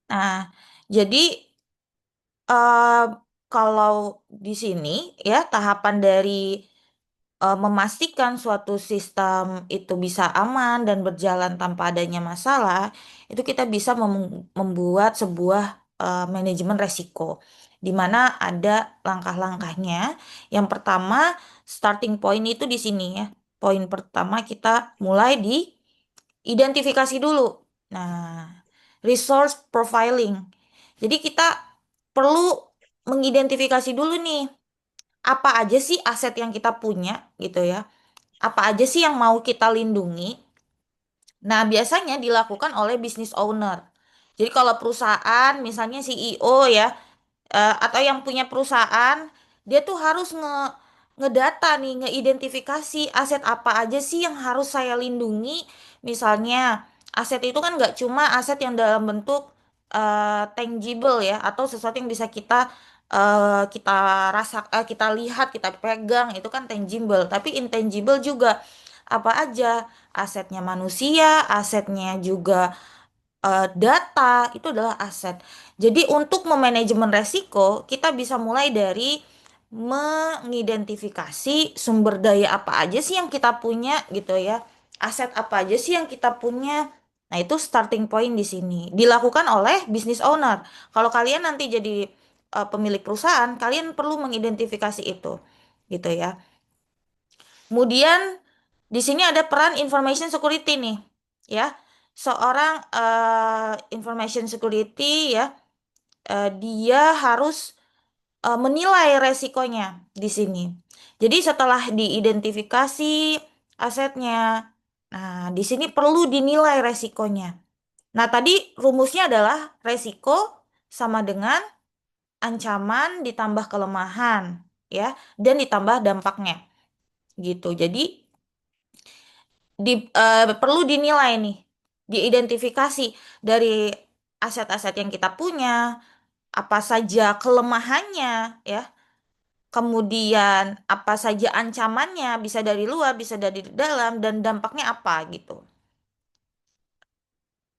Nah, jadi eh, kalau di sini ya tahapan dari memastikan suatu sistem itu bisa aman dan berjalan tanpa adanya masalah, itu kita bisa membuat sebuah manajemen resiko, di mana ada langkah-langkahnya. Yang pertama, starting point itu di sini ya. Poin pertama kita mulai di identifikasi dulu. Nah, resource profiling. Jadi kita perlu mengidentifikasi dulu nih, apa aja sih aset yang kita punya gitu ya. Apa aja sih yang mau kita lindungi. Nah, biasanya dilakukan oleh business owner. Jadi kalau perusahaan, misalnya CEO ya, atau yang punya perusahaan, dia tuh harus ngedata nih, ngeidentifikasi aset apa aja sih yang harus saya lindungi. Misalnya, aset itu kan nggak cuma aset yang dalam bentuk tangible ya, atau sesuatu yang bisa kita kita lihat, kita pegang, itu kan tangible. Tapi intangible juga, apa aja asetnya, manusia, asetnya juga data itu adalah aset. Jadi untuk memanajemen resiko, kita bisa mulai dari mengidentifikasi sumber daya apa aja sih yang kita punya gitu ya. Aset apa aja sih yang kita punya. Nah, itu starting point di sini. Dilakukan oleh business owner. Kalau kalian nanti jadi pemilik perusahaan, kalian perlu mengidentifikasi itu. Gitu ya. Kemudian di sini ada peran information security nih, ya. Seorang information security ya, dia harus menilai resikonya di sini. Jadi setelah diidentifikasi asetnya, nah di sini perlu dinilai resikonya. Nah, tadi rumusnya adalah resiko sama dengan ancaman ditambah kelemahan, ya, dan ditambah dampaknya gitu. Jadi perlu dinilai nih, diidentifikasi dari aset-aset yang kita punya, apa saja kelemahannya, ya. Kemudian apa saja ancamannya, bisa dari luar, bisa dari dalam, dan dampaknya apa gitu.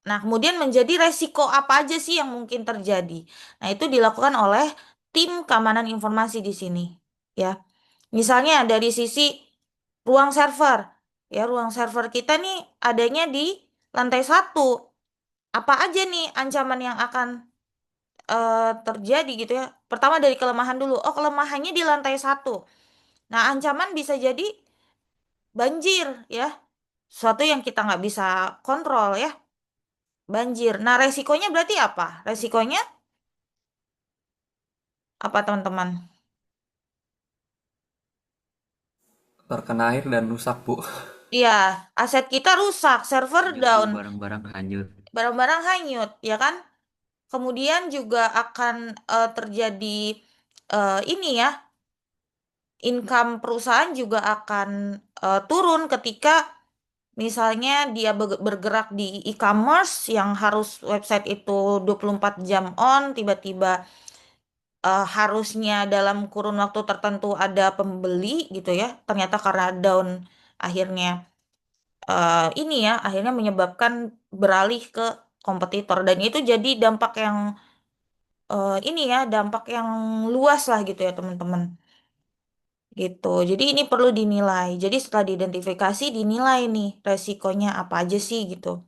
Nah, kemudian menjadi resiko apa aja sih yang mungkin terjadi. Nah, itu dilakukan oleh tim keamanan informasi di sini, ya. Misalnya dari sisi ruang server, ya ruang server kita nih adanya di lantai satu. Apa aja nih ancaman yang akan terjadi gitu ya? Pertama dari kelemahan dulu. Oh, kelemahannya di lantai satu. Nah, ancaman bisa jadi banjir ya, suatu yang kita nggak bisa kontrol ya, banjir. Nah, resikonya berarti apa? Resikonya apa teman-teman? Terkena air dan rusak, Bu. Iya, aset kita rusak, server Jadi down, barang-barang hanyut. barang-barang hanyut, ya kan? Kemudian juga akan terjadi ini ya, income perusahaan juga akan turun ketika misalnya dia bergerak di e-commerce yang harus website itu 24 jam on, tiba-tiba harusnya dalam kurun waktu tertentu ada pembeli gitu ya. Ternyata karena down, akhirnya ini ya, akhirnya menyebabkan beralih ke kompetitor, dan itu jadi dampak yang ini ya, dampak yang luas lah gitu ya teman-teman. Gitu. Jadi ini perlu dinilai. Jadi setelah diidentifikasi, dinilai nih resikonya apa aja sih gitu.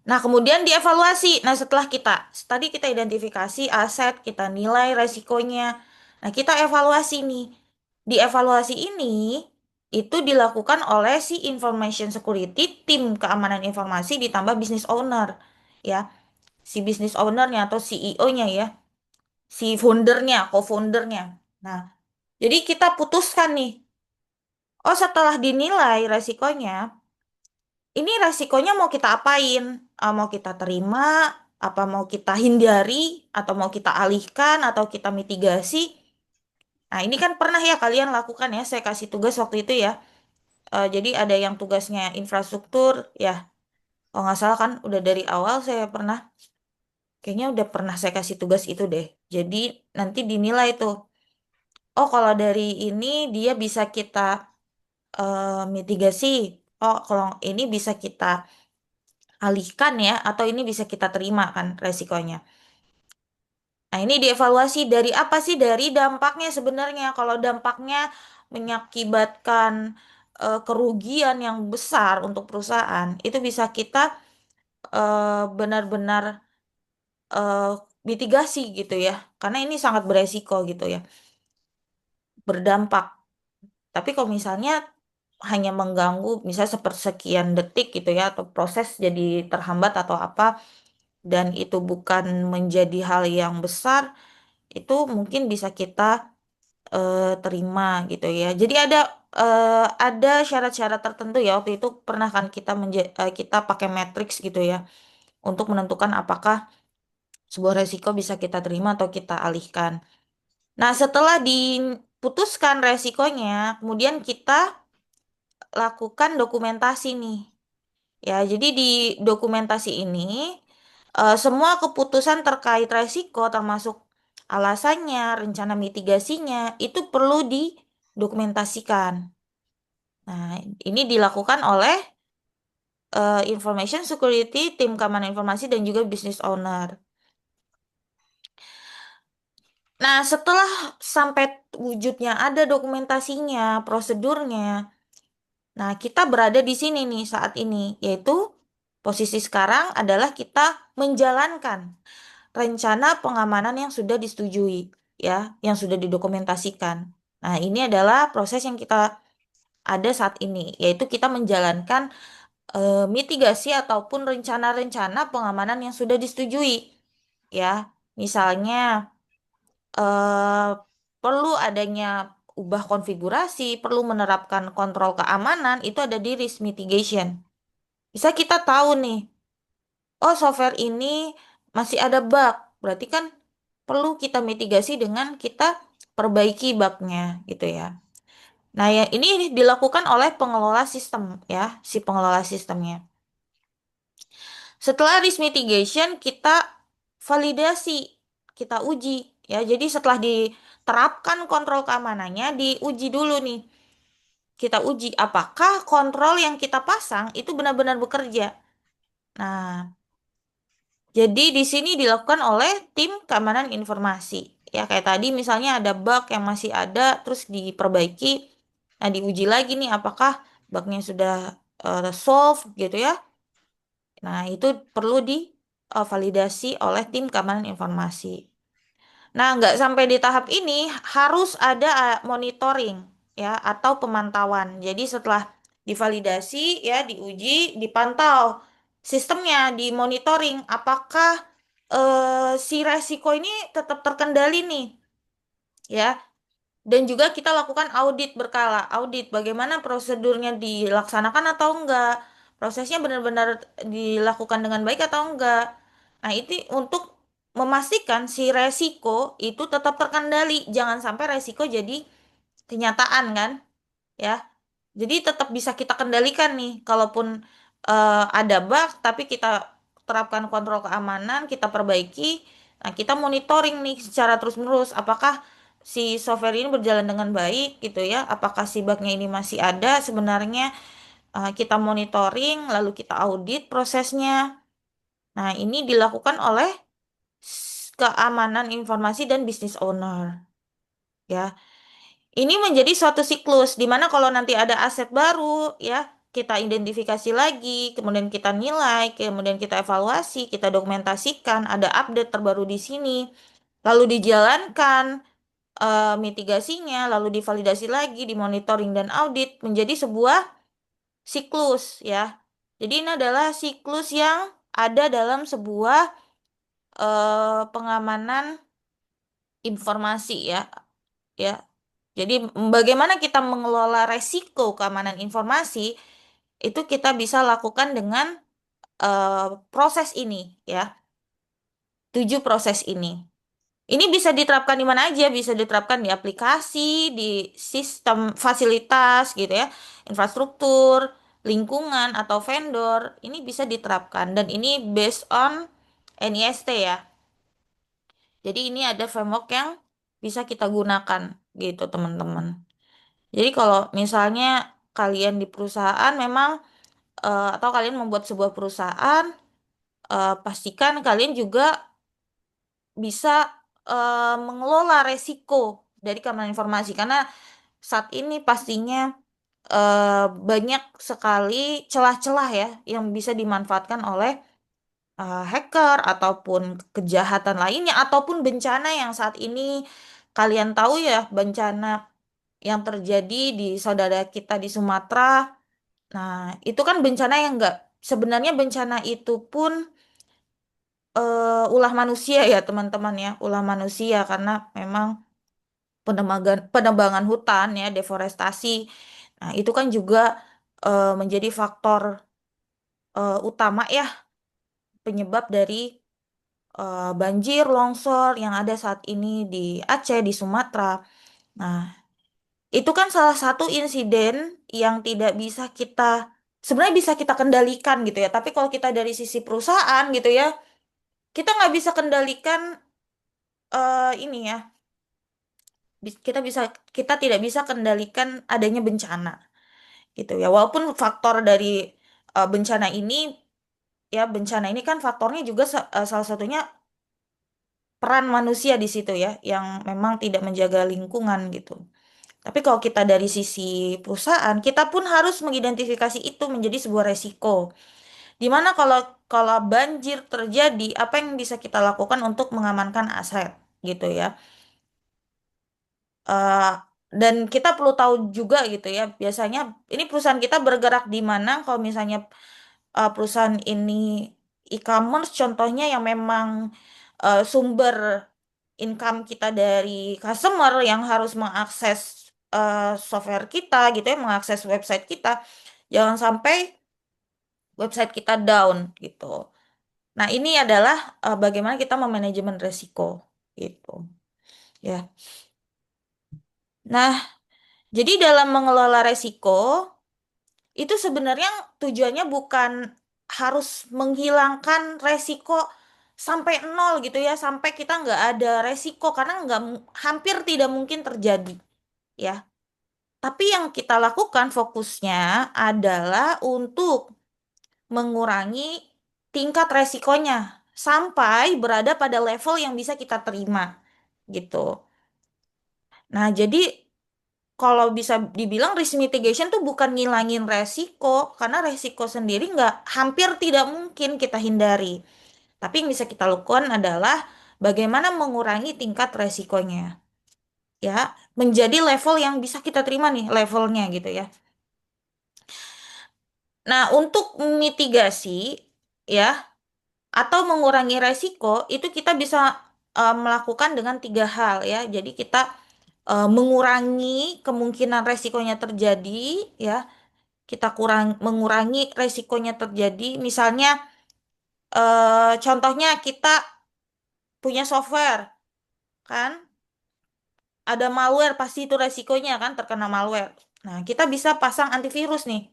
Nah, kemudian dievaluasi. Nah, setelah tadi kita identifikasi aset, kita nilai resikonya. Nah, kita evaluasi nih. Di evaluasi ini, itu dilakukan oleh si information security, tim keamanan informasi ditambah business owner. Ya, si business ownernya atau CEO-nya ya. Si foundernya, co-foundernya. Nah, jadi kita putuskan nih. Oh, setelah dinilai resikonya, ini resikonya mau kita apain? Mau kita terima, apa mau kita hindari, atau mau kita alihkan, atau kita mitigasi? Nah, ini kan pernah ya kalian lakukan ya, saya kasih tugas waktu itu ya. Jadi ada yang tugasnya infrastruktur, ya. Kalau nggak salah kan udah dari awal saya pernah, kayaknya udah pernah saya kasih tugas itu deh. Jadi nanti dinilai tuh. Oh, kalau dari ini dia bisa kita mitigasi. Oh, kalau ini bisa kita alihkan ya, atau ini bisa kita terima kan resikonya. Nah, ini dievaluasi dari apa sih? Dari dampaknya sebenarnya. Kalau dampaknya mengakibatkan kerugian yang besar untuk perusahaan, itu bisa kita benar-benar eh, mitigasi gitu ya. Karena ini sangat beresiko gitu ya, berdampak. Tapi kalau misalnya hanya mengganggu, misalnya sepersekian detik gitu ya, atau proses jadi terhambat atau apa, dan itu bukan menjadi hal yang besar, itu mungkin bisa kita terima gitu ya. Jadi ada syarat-syarat tertentu ya. Waktu itu pernah kan kita pakai matriks gitu ya untuk menentukan apakah sebuah resiko bisa kita terima atau kita alihkan. Nah, setelah diputuskan resikonya, kemudian kita lakukan dokumentasi nih. Ya, jadi di dokumentasi ini semua keputusan terkait resiko termasuk alasannya, rencana mitigasinya itu perlu didokumentasikan. Nah, ini dilakukan oleh Information Security, tim keamanan informasi dan juga business owner. Nah, setelah sampai wujudnya ada dokumentasinya, prosedurnya. Nah, kita berada di sini nih saat ini, yaitu posisi sekarang adalah kita menjalankan rencana pengamanan yang sudah disetujui, ya, yang sudah didokumentasikan. Nah, ini adalah proses yang kita ada saat ini, yaitu kita menjalankan mitigasi ataupun rencana-rencana pengamanan yang sudah disetujui, ya. Misalnya perlu adanya ubah konfigurasi, perlu menerapkan kontrol keamanan, itu ada di risk mitigation. Bisa kita tahu nih, oh software ini masih ada bug, berarti kan perlu kita mitigasi dengan kita perbaiki bugnya gitu ya. Nah, ya ini dilakukan oleh pengelola sistem ya, si pengelola sistemnya. Setelah risk mitigation, kita validasi, kita uji ya. Jadi setelah diterapkan kontrol keamanannya, diuji dulu nih. Kita uji apakah kontrol yang kita pasang itu benar-benar bekerja. Nah, jadi di sini dilakukan oleh tim keamanan informasi. Ya, kayak tadi misalnya ada bug yang masih ada, terus diperbaiki. Nah, diuji lagi nih apakah bugnya sudah solve gitu ya. Nah, itu perlu divalidasi oleh tim keamanan informasi. Nah, nggak sampai di tahap ini, harus ada monitoring ya atau pemantauan. Jadi setelah divalidasi ya, diuji, dipantau sistemnya, dimonitoring apakah si resiko ini tetap terkendali nih ya. Dan juga kita lakukan audit berkala, audit bagaimana prosedurnya dilaksanakan atau enggak, prosesnya benar-benar dilakukan dengan baik atau enggak. Nah, itu untuk memastikan si resiko itu tetap terkendali, jangan sampai resiko jadi kenyataan kan, ya. Jadi tetap bisa kita kendalikan nih, kalaupun ada bug, tapi kita terapkan kontrol keamanan, kita perbaiki. Nah, kita monitoring nih secara terus-menerus, apakah si software ini berjalan dengan baik gitu ya, apakah si bugnya ini masih ada sebenarnya. Kita monitoring, lalu kita audit prosesnya. Nah, ini dilakukan oleh keamanan informasi dan business owner, ya. Ini menjadi suatu siklus di mana kalau nanti ada aset baru, ya, kita identifikasi lagi, kemudian kita nilai, kemudian kita evaluasi, kita dokumentasikan, ada update terbaru di sini, lalu dijalankan mitigasinya, lalu divalidasi lagi, dimonitoring dan audit menjadi sebuah siklus, ya. Jadi ini adalah siklus yang ada dalam sebuah pengamanan informasi ya, ya. Jadi bagaimana kita mengelola resiko keamanan informasi itu kita bisa lakukan dengan proses ini ya, 7 proses ini. Ini bisa diterapkan di mana aja, bisa diterapkan di aplikasi, di sistem fasilitas gitu ya, infrastruktur, lingkungan atau vendor. Ini bisa diterapkan dan ini based on NIST ya. Jadi ini ada framework yang bisa kita gunakan gitu teman-teman. Jadi kalau misalnya kalian di perusahaan memang atau kalian membuat sebuah perusahaan, pastikan kalian juga bisa mengelola resiko dari keamanan informasi karena saat ini pastinya banyak sekali celah-celah ya yang bisa dimanfaatkan oleh hacker ataupun kejahatan lainnya ataupun bencana yang saat ini kalian tahu ya, bencana yang terjadi di saudara kita di Sumatera. Nah, itu kan bencana yang enggak, sebenarnya bencana itu pun ulah manusia ya teman-teman ya, ulah manusia karena memang penebangan hutan ya, deforestasi. Nah, itu kan juga menjadi faktor utama ya penyebab dari banjir, longsor yang ada saat ini di Aceh, di Sumatera. Nah, itu kan salah satu insiden yang tidak bisa kita, sebenarnya bisa kita kendalikan gitu ya. Tapi kalau kita dari sisi perusahaan gitu ya, kita nggak bisa kendalikan ini ya. Kita bisa, kita tidak bisa kendalikan adanya bencana gitu ya. Walaupun faktor dari bencana ini ya, bencana ini kan faktornya juga salah satunya peran manusia di situ ya, yang memang tidak menjaga lingkungan gitu. Tapi kalau kita dari sisi perusahaan, kita pun harus mengidentifikasi itu menjadi sebuah resiko. Dimana kalau kalau banjir terjadi, apa yang bisa kita lakukan untuk mengamankan aset gitu ya. Eh, dan kita perlu tahu juga gitu ya, biasanya ini perusahaan kita bergerak di mana kalau misalnya perusahaan ini e-commerce contohnya yang memang sumber income kita dari customer yang harus mengakses software kita gitu ya, mengakses website kita, jangan sampai website kita down gitu. Nah, ini adalah bagaimana kita memanajemen resiko gitu ya. Nah, jadi dalam mengelola resiko itu sebenarnya tujuannya bukan harus menghilangkan resiko sampai nol gitu ya, sampai kita nggak ada resiko karena nggak hampir tidak mungkin terjadi ya. Tapi yang kita lakukan fokusnya adalah untuk mengurangi tingkat resikonya sampai berada pada level yang bisa kita terima gitu. Nah, jadi kalau bisa dibilang risk mitigation tuh bukan ngilangin resiko, karena resiko sendiri nggak, hampir tidak mungkin kita hindari. Tapi yang bisa kita lakukan adalah bagaimana mengurangi tingkat resikonya, ya, menjadi level yang bisa kita terima nih, levelnya gitu ya. Nah, untuk mitigasi, ya, atau mengurangi resiko, itu kita bisa melakukan dengan tiga hal, ya. Jadi kita mengurangi kemungkinan resikonya terjadi, ya. Kita mengurangi resikonya terjadi. Misalnya, contohnya kita punya software, kan? Ada malware, pasti itu resikonya kan terkena malware. Nah, kita bisa pasang antivirus nih.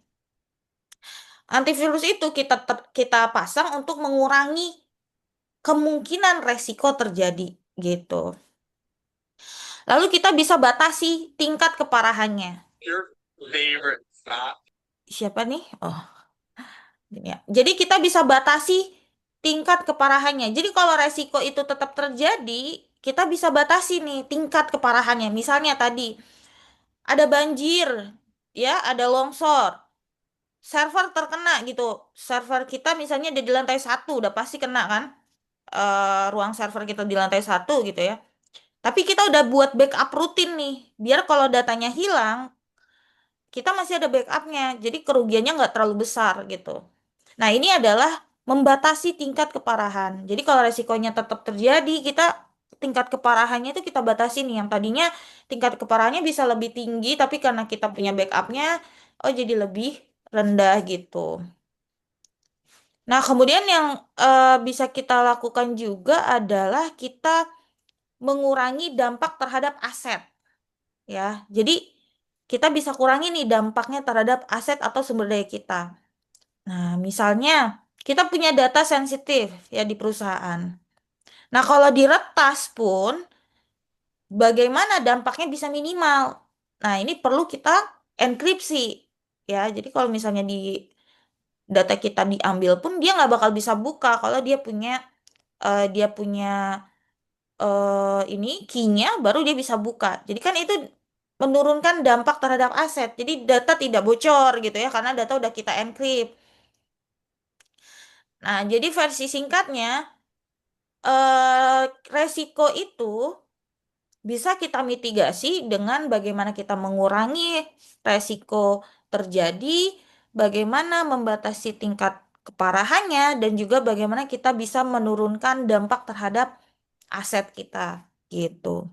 Antivirus itu kita pasang untuk mengurangi kemungkinan resiko terjadi gitu. Lalu kita bisa batasi tingkat keparahannya. Siapa nih? Oh, ini ya. Jadi kita bisa batasi tingkat keparahannya. Jadi kalau resiko itu tetap terjadi, kita bisa batasi nih tingkat keparahannya. Misalnya tadi ada banjir, ya, ada longsor, server terkena gitu. Server kita misalnya ada di lantai satu, udah pasti kena kan? Ruang server kita di lantai satu gitu ya. Tapi kita udah buat backup rutin nih, biar kalau datanya hilang, kita masih ada backupnya. Jadi kerugiannya nggak terlalu besar gitu. Nah, ini adalah membatasi tingkat keparahan. Jadi kalau resikonya tetap terjadi, kita tingkat keparahannya itu kita batasi nih. Yang tadinya tingkat keparahannya bisa lebih tinggi, tapi karena kita punya backupnya, oh jadi lebih rendah gitu. Nah, kemudian yang bisa kita lakukan juga adalah kita mengurangi dampak terhadap aset, ya. Jadi kita bisa kurangi nih dampaknya terhadap aset atau sumber daya kita. Nah, misalnya kita punya data sensitif ya di perusahaan. Nah, kalau diretas pun bagaimana dampaknya bisa minimal. Nah, ini perlu kita enkripsi ya. Jadi kalau misalnya data kita diambil pun dia nggak bakal bisa buka kalau dia punya ini key-nya baru dia bisa buka. Jadi kan itu menurunkan dampak terhadap aset. Jadi data tidak bocor gitu ya karena data udah kita encrypt. Nah, jadi versi singkatnya resiko itu bisa kita mitigasi dengan bagaimana kita mengurangi resiko terjadi, bagaimana membatasi tingkat keparahannya, dan juga bagaimana kita bisa menurunkan dampak terhadap aset kita gitu.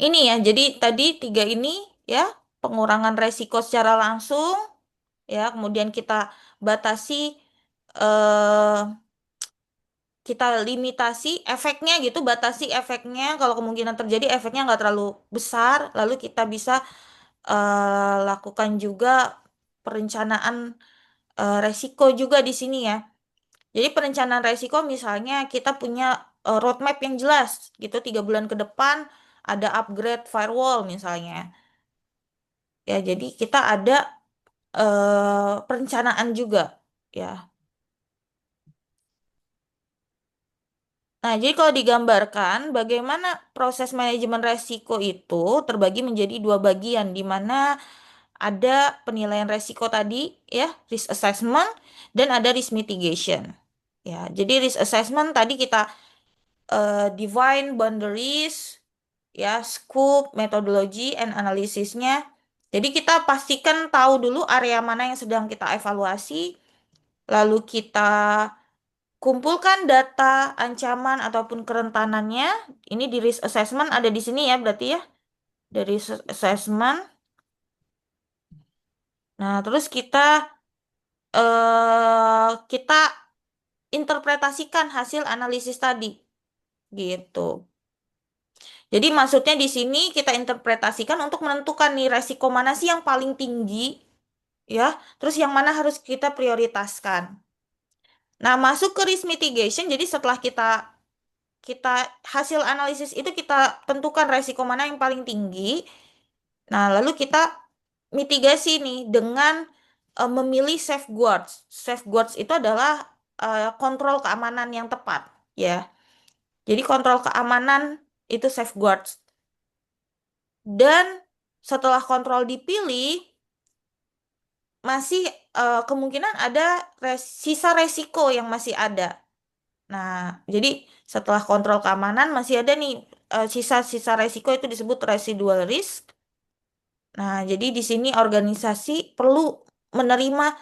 Ini ya, jadi tadi tiga ini ya, pengurangan resiko secara langsung, ya, kemudian kita batasi, eh, kita limitasi efeknya gitu, batasi efeknya, kalau kemungkinan terjadi efeknya nggak terlalu besar, lalu kita bisa lakukan juga perencanaan resiko juga di sini ya. Jadi perencanaan resiko misalnya kita punya roadmap yang jelas gitu, 3 bulan ke depan ada upgrade firewall misalnya. Ya, jadi kita ada perencanaan juga ya. Nah, jadi kalau digambarkan bagaimana proses manajemen resiko itu terbagi menjadi dua bagian di mana ada penilaian resiko tadi ya, risk assessment dan ada risk mitigation. Ya, jadi risk assessment tadi kita define boundaries, ya, scope, metodologi, and analisisnya. Jadi kita pastikan tahu dulu area mana yang sedang kita evaluasi, lalu kita kumpulkan data ancaman ataupun kerentanannya. Ini di risk assessment ada di sini ya berarti ya. Dari risk assessment. Nah, terus kita interpretasikan hasil analisis tadi gitu. Jadi maksudnya di sini kita interpretasikan untuk menentukan nih resiko mana sih yang paling tinggi ya, terus yang mana harus kita prioritaskan. Nah, masuk ke risk mitigation, jadi setelah kita kita hasil analisis itu kita tentukan resiko mana yang paling tinggi. Nah, lalu kita mitigasi nih dengan memilih safeguards. Safeguards itu adalah kontrol keamanan yang tepat, ya. Jadi kontrol keamanan itu safeguards. Dan setelah kontrol dipilih, masih kemungkinan ada sisa resiko yang masih ada. Nah, jadi setelah kontrol keamanan masih ada nih sisa-sisa resiko itu disebut residual risk. Nah, jadi di sini organisasi perlu menerima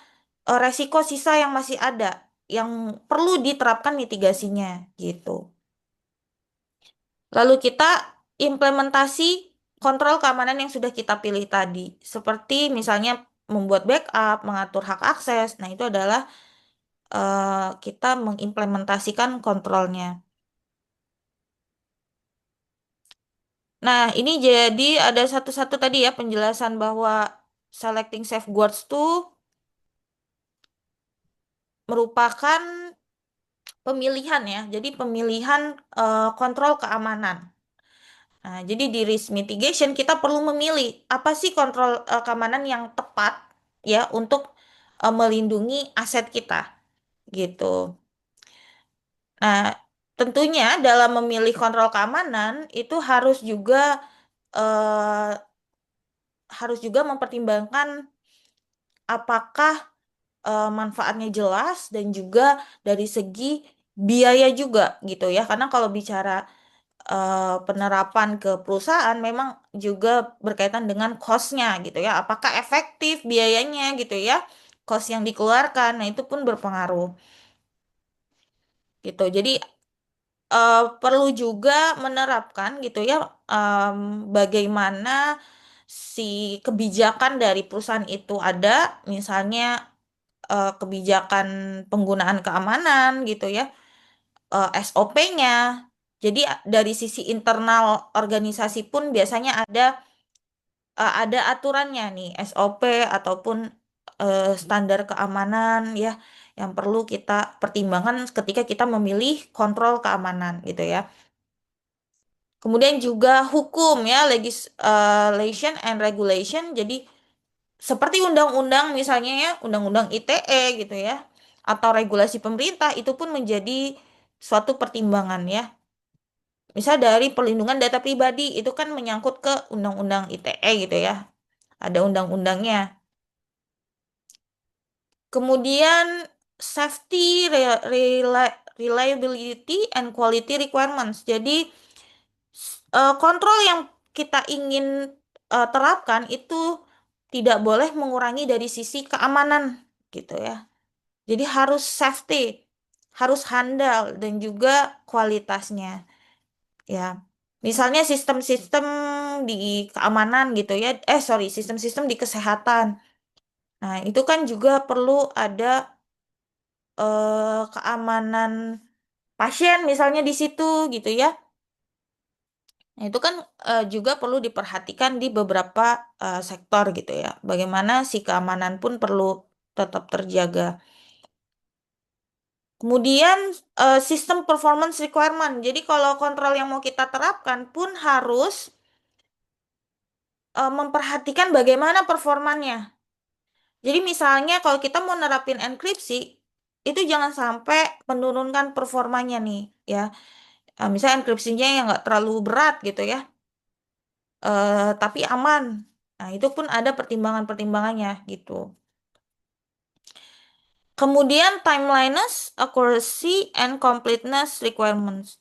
resiko sisa yang masih ada, yang perlu diterapkan mitigasinya gitu. Lalu kita implementasi kontrol keamanan yang sudah kita pilih tadi, seperti misalnya membuat backup, mengatur hak akses. Nah, itu adalah kita mengimplementasikan kontrolnya. Nah, ini jadi ada satu-satu tadi ya penjelasan bahwa selecting safeguards itu merupakan pemilihan ya. Jadi pemilihan kontrol keamanan. Nah, jadi di risk mitigation kita perlu memilih apa sih kontrol keamanan yang tepat ya untuk melindungi aset kita gitu. Nah, tentunya dalam memilih kontrol keamanan itu eh, harus juga mempertimbangkan apakah manfaatnya jelas dan juga dari segi biaya juga gitu ya. Karena kalau bicara penerapan ke perusahaan memang juga berkaitan dengan cost-nya gitu ya. Apakah efektif biayanya gitu ya. Cost yang dikeluarkan, nah itu pun berpengaruh gitu. Jadi perlu juga menerapkan gitu ya em, bagaimana si kebijakan dari perusahaan itu ada, misalnya kebijakan penggunaan keamanan gitu ya, SOP-nya. Jadi dari sisi internal organisasi pun biasanya ada aturannya nih, SOP ataupun standar keamanan ya yang perlu kita pertimbangkan ketika kita memilih kontrol keamanan gitu ya. Kemudian juga hukum ya, legislation and regulation. Jadi seperti undang-undang misalnya ya, undang-undang ITE gitu ya, atau regulasi pemerintah itu pun menjadi suatu pertimbangan ya. Misal dari perlindungan data pribadi itu kan menyangkut ke undang-undang ITE gitu ya. Ada undang-undangnya. Kemudian safety, reliability, and quality requirements. Jadi kontrol yang kita ingin terapkan itu tidak boleh mengurangi dari sisi keamanan gitu ya. Jadi harus safety, harus handal dan juga kualitasnya ya. Misalnya sistem-sistem di keamanan gitu ya. Sorry, sistem-sistem di kesehatan. Nah, itu kan juga perlu ada keamanan pasien misalnya di situ gitu ya. Nah, itu kan juga perlu diperhatikan di beberapa sektor gitu ya. Bagaimana si keamanan pun perlu tetap terjaga. Kemudian sistem performance requirement. Jadi kalau kontrol yang mau kita terapkan pun harus memperhatikan bagaimana performanya. Jadi misalnya kalau kita mau nerapin enkripsi, itu jangan sampai menurunkan performanya nih ya. Misalnya enkripsinya yang nggak terlalu berat gitu ya, tapi aman. Nah, itu pun ada pertimbangan-pertimbangannya gitu. Kemudian timeliness, accuracy, and completeness requirements.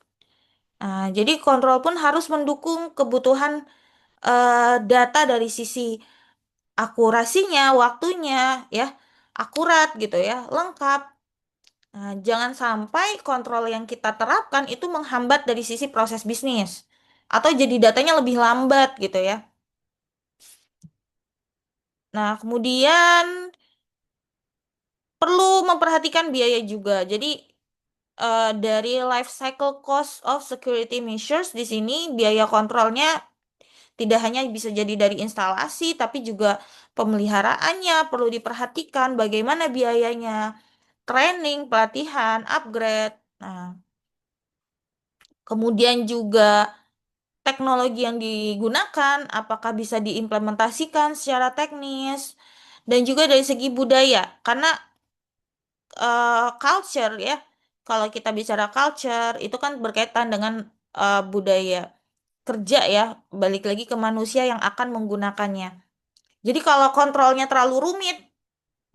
Nah, jadi kontrol pun harus mendukung kebutuhan data dari sisi akurasinya, waktunya, ya, akurat gitu ya, lengkap. Nah, jangan sampai kontrol yang kita terapkan itu menghambat dari sisi proses bisnis atau jadi datanya lebih lambat gitu ya. Nah, kemudian perlu memperhatikan biaya juga. Jadi dari life cycle cost of security measures di sini biaya kontrolnya tidak hanya bisa jadi dari instalasi, tapi juga pemeliharaannya perlu diperhatikan bagaimana biayanya, training, pelatihan, upgrade. Nah, kemudian juga teknologi yang digunakan, apakah bisa diimplementasikan secara teknis, dan juga dari segi budaya, karena culture ya, kalau kita bicara culture, itu kan berkaitan dengan budaya kerja ya, balik lagi ke manusia yang akan menggunakannya. Jadi kalau kontrolnya terlalu rumit,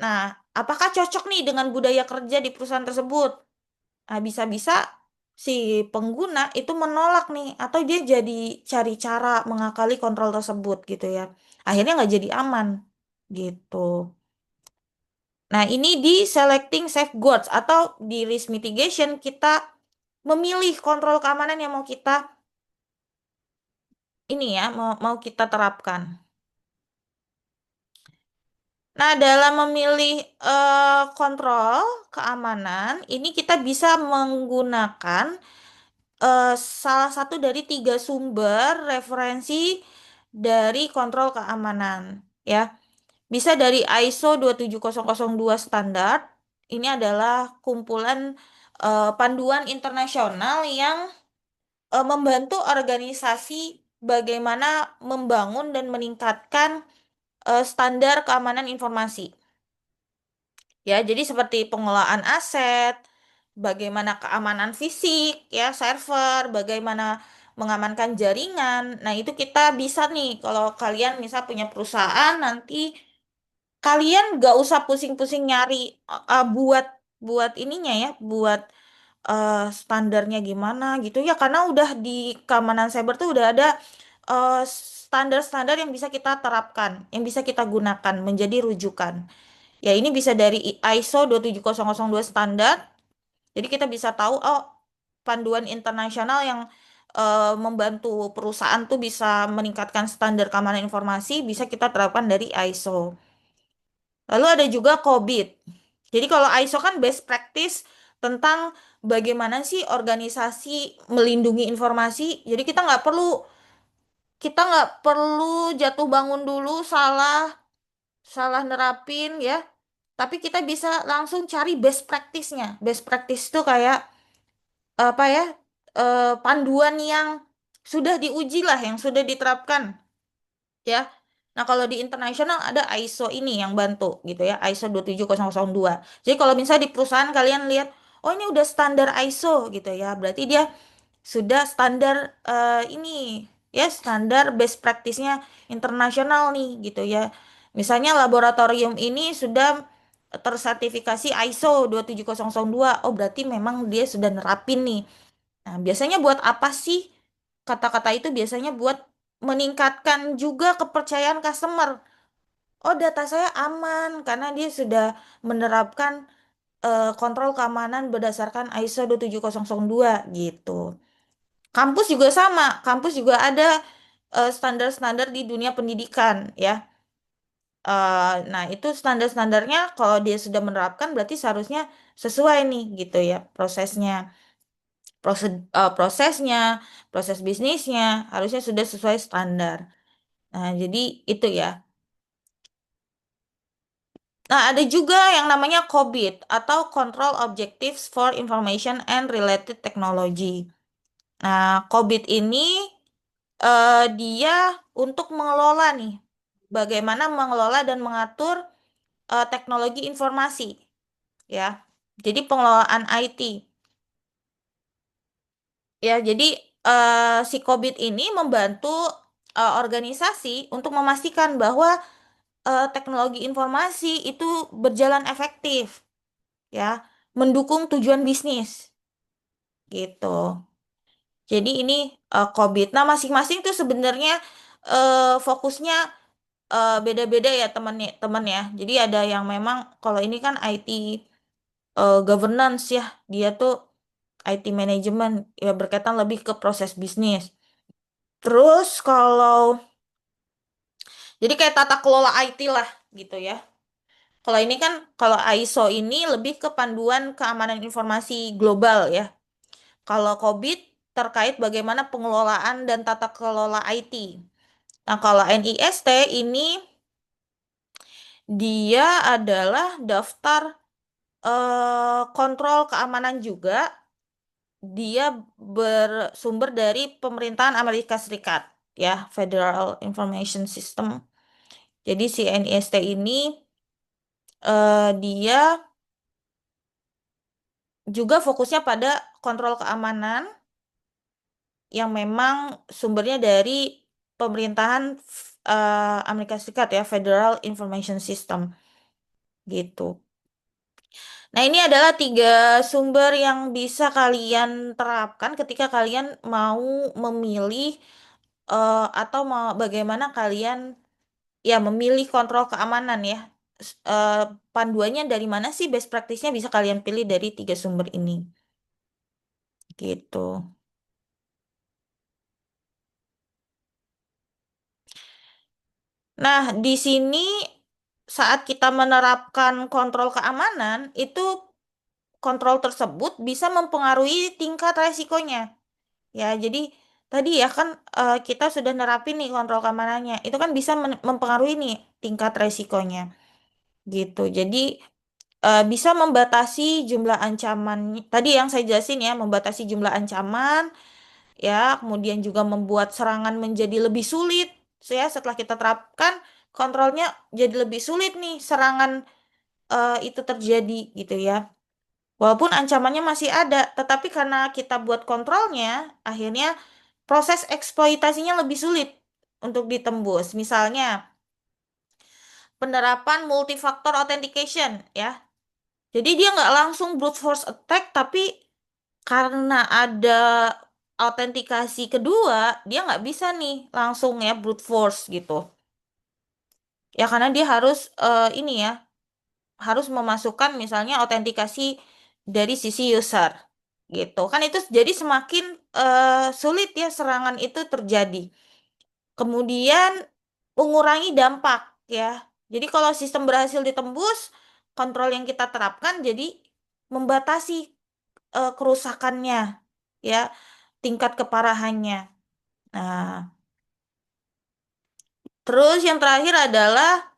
nah apakah cocok nih dengan budaya kerja di perusahaan tersebut? Nah, bisa-bisa si pengguna itu menolak nih, atau dia jadi cari cara mengakali kontrol tersebut gitu ya. Akhirnya nggak jadi aman gitu. Nah, ini di selecting safeguards atau di risk mitigation kita memilih kontrol keamanan yang mau kita ini ya, mau kita terapkan. Nah, dalam memilih kontrol keamanan, ini kita bisa menggunakan eh, salah satu dari tiga sumber referensi dari kontrol keamanan, ya. Bisa dari ISO 27002 standar. Ini adalah kumpulan panduan internasional yang membantu organisasi bagaimana membangun dan meningkatkan standar keamanan informasi. Ya, jadi seperti pengelolaan aset, bagaimana keamanan fisik, ya, server, bagaimana mengamankan jaringan. Nah, itu kita bisa nih, kalau kalian misal punya perusahaan, nanti kalian gak usah pusing-pusing nyari buat buat ininya ya, buat standarnya gimana gitu ya, karena udah di keamanan cyber tuh udah ada eh, standar-standar yang bisa kita terapkan, yang bisa kita gunakan menjadi rujukan. Ya, ini bisa dari ISO 27002 standar. Jadi kita bisa tahu, oh, panduan internasional yang membantu perusahaan tuh bisa meningkatkan standar keamanan informasi, bisa kita terapkan dari ISO. Lalu ada juga COBIT. Jadi kalau ISO kan best practice tentang bagaimana sih organisasi melindungi informasi. Jadi kita nggak perlu jatuh bangun dulu salah salah nerapin ya. Tapi kita bisa langsung cari best practice-nya. Best practice itu kayak apa ya? Panduan yang sudah diuji lah, yang sudah diterapkan ya. Nah, kalau di internasional ada ISO ini yang bantu gitu ya, ISO 27002. Jadi kalau misalnya di perusahaan kalian lihat, oh ini udah standar ISO gitu ya, berarti dia sudah standar ini ya, standar best practice-nya internasional nih gitu ya. Misalnya laboratorium ini sudah tersertifikasi ISO 27002. Oh, berarti memang dia sudah nerapin nih. Nah, biasanya buat apa sih? Kata-kata itu biasanya buat meningkatkan juga kepercayaan customer. Oh, data saya aman karena dia sudah menerapkan kontrol keamanan berdasarkan ISO 27002 gitu. Kampus juga sama, kampus juga ada standar-standar di dunia pendidikan ya. Nah, itu standar-standarnya kalau dia sudah menerapkan berarti seharusnya sesuai nih gitu ya prosesnya. Prosesnya, proses bisnisnya harusnya sudah sesuai standar. Nah, jadi itu ya. Nah, ada juga yang namanya COBIT atau Control Objectives for Information and Related Technology. Nah, COBIT ini dia untuk mengelola nih, bagaimana mengelola dan mengatur teknologi informasi, ya. Jadi pengelolaan IT. Ya, jadi si COBIT ini membantu organisasi untuk memastikan bahwa teknologi informasi itu berjalan efektif, ya, mendukung tujuan bisnis, gitu. Jadi ini COBIT. Nah, masing-masing tuh sebenarnya fokusnya beda-beda ya teman ya. Jadi ada yang memang kalau ini kan IT governance ya, dia tuh IT manajemen ya berkaitan lebih ke proses bisnis. Terus kalau jadi kayak tata kelola IT lah gitu ya. Kalau ini kan kalau ISO ini lebih ke panduan keamanan informasi global ya. Kalau COVID terkait bagaimana pengelolaan dan tata kelola IT. Nah, kalau NIST ini dia adalah daftar kontrol keamanan juga. Dia bersumber dari pemerintahan Amerika Serikat ya, Federal Information System. Jadi si NIST ini dia juga fokusnya pada kontrol keamanan yang memang sumbernya dari pemerintahan Amerika Serikat ya, Federal Information System gitu. Nah, ini adalah tiga sumber yang bisa kalian terapkan ketika kalian mau memilih atau mau bagaimana kalian ya memilih kontrol keamanan ya. Panduannya dari mana sih best practice-nya bisa kalian pilih dari tiga sumber ini gitu. Nah, di sini saat kita menerapkan kontrol keamanan, itu kontrol tersebut bisa mempengaruhi tingkat resikonya. Ya, jadi tadi ya kan kita sudah nerapin nih kontrol keamanannya. Itu kan bisa mempengaruhi nih tingkat resikonya. Gitu. Jadi bisa membatasi jumlah ancaman. Tadi yang saya jelasin ya, membatasi jumlah ancaman, ya, kemudian juga membuat serangan menjadi lebih sulit. Ya, setelah kita terapkan kontrolnya jadi lebih sulit nih serangan itu terjadi gitu ya. Walaupun ancamannya masih ada, tetapi karena kita buat kontrolnya, akhirnya proses eksploitasinya lebih sulit untuk ditembus. Misalnya, penerapan multifaktor authentication ya. Jadi dia nggak langsung brute force attack, tapi karena ada autentikasi kedua, dia nggak bisa nih langsung ya brute force gitu. Ya karena dia harus ini ya, harus memasukkan misalnya autentikasi dari sisi user gitu. Kan itu jadi semakin sulit ya serangan itu terjadi. Kemudian mengurangi dampak ya. Jadi kalau sistem berhasil ditembus, kontrol yang kita terapkan jadi membatasi kerusakannya ya, tingkat keparahannya. Nah, terus yang terakhir adalah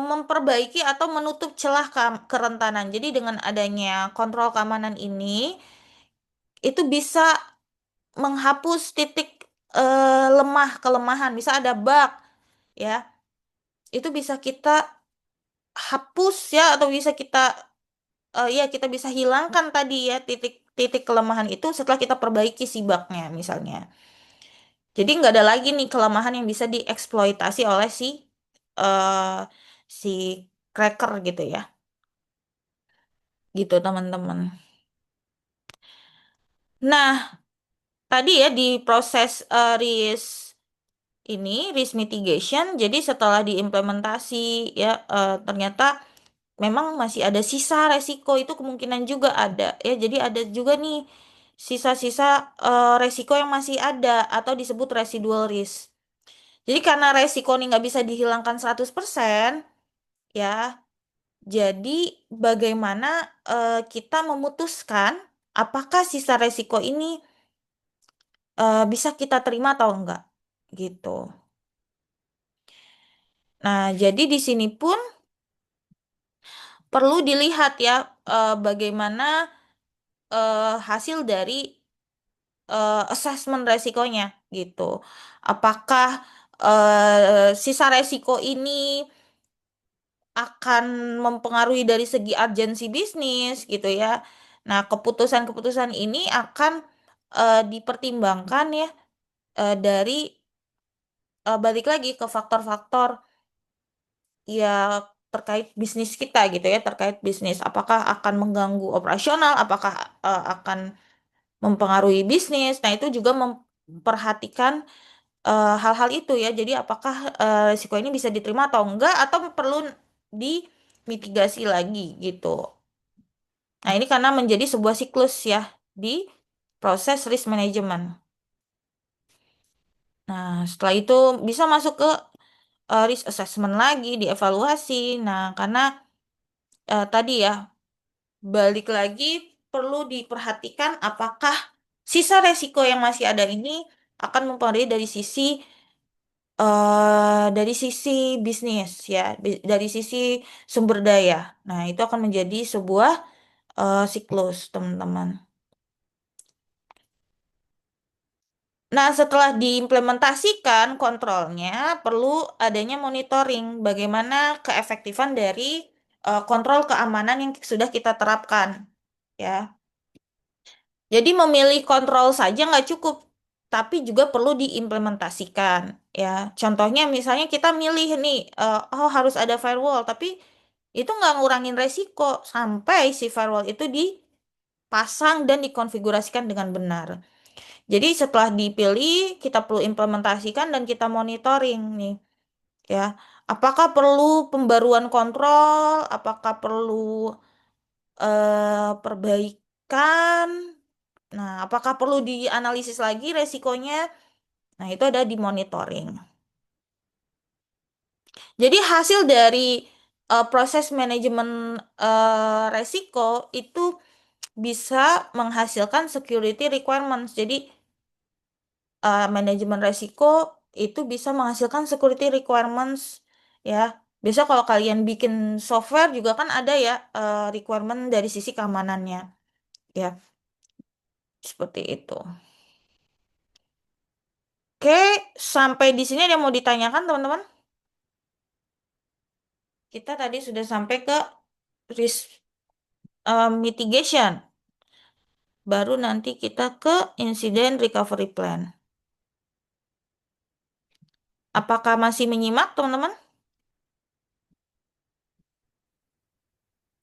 memperbaiki atau menutup celah kerentanan. Jadi dengan adanya kontrol keamanan ini, itu bisa menghapus titik kelemahan. Bisa ada bug ya, itu bisa kita hapus ya, atau bisa kita ya kita bisa hilangkan tadi ya titik-titik kelemahan itu setelah kita perbaiki si bugnya misalnya. Jadi nggak ada lagi nih kelemahan yang bisa dieksploitasi oleh eh, si cracker gitu ya, gitu teman-teman. Nah, tadi ya di proses risk mitigation, jadi setelah diimplementasi ya ternyata memang masih ada sisa resiko, itu kemungkinan juga ada ya. Jadi ada juga nih sisa-sisa resiko yang masih ada atau disebut residual risk. Jadi karena resiko ini nggak bisa dihilangkan 100% ya, jadi bagaimana kita memutuskan apakah sisa resiko ini bisa kita terima atau enggak gitu. Nah, jadi di sini pun perlu dilihat ya bagaimana hasil dari assessment resikonya gitu. Apakah sisa resiko ini akan mempengaruhi dari segi urgensi bisnis gitu ya. Nah, keputusan-keputusan ini akan dipertimbangkan ya dari balik lagi ke faktor-faktor ya terkait bisnis kita gitu ya, terkait bisnis. Apakah akan mengganggu operasional, apakah akan mempengaruhi bisnis. Nah, itu juga memperhatikan hal-hal itu ya. Jadi apakah risiko ini bisa diterima atau enggak atau perlu dimitigasi lagi gitu. Nah, ini karena menjadi sebuah siklus ya di proses risk management. Nah, setelah itu bisa masuk ke risk assessment lagi, dievaluasi. Nah, karena tadi ya balik lagi perlu diperhatikan apakah sisa resiko yang masih ada ini akan mempengaruhi dari sisi bisnis ya, dari sisi sumber daya. Nah, itu akan menjadi sebuah siklus, teman-teman. Nah, setelah diimplementasikan kontrolnya, perlu adanya monitoring bagaimana keefektifan dari kontrol keamanan yang sudah kita terapkan, ya. Jadi memilih kontrol saja nggak cukup, tapi juga perlu diimplementasikan, ya. Contohnya misalnya kita milih nih, oh harus ada firewall, tapi itu nggak ngurangin resiko sampai si firewall itu dipasang dan dikonfigurasikan dengan benar. Jadi setelah dipilih, kita perlu implementasikan dan kita monitoring nih, ya. Apakah perlu pembaruan kontrol? Apakah perlu perbaikan? Nah, apakah perlu dianalisis lagi resikonya? Nah, itu ada di monitoring. Jadi hasil dari proses manajemen resiko itu bisa menghasilkan security requirements. Jadi manajemen resiko itu bisa menghasilkan security requirements ya. Biasa kalau kalian bikin software juga kan ada ya requirement dari sisi keamanannya ya, seperti itu. Oke, sampai di sini ada yang mau ditanyakan teman-teman? Kita tadi sudah sampai ke risk mitigation. Baru nanti kita ke incident recovery plan. Apakah masih menyimak teman-teman?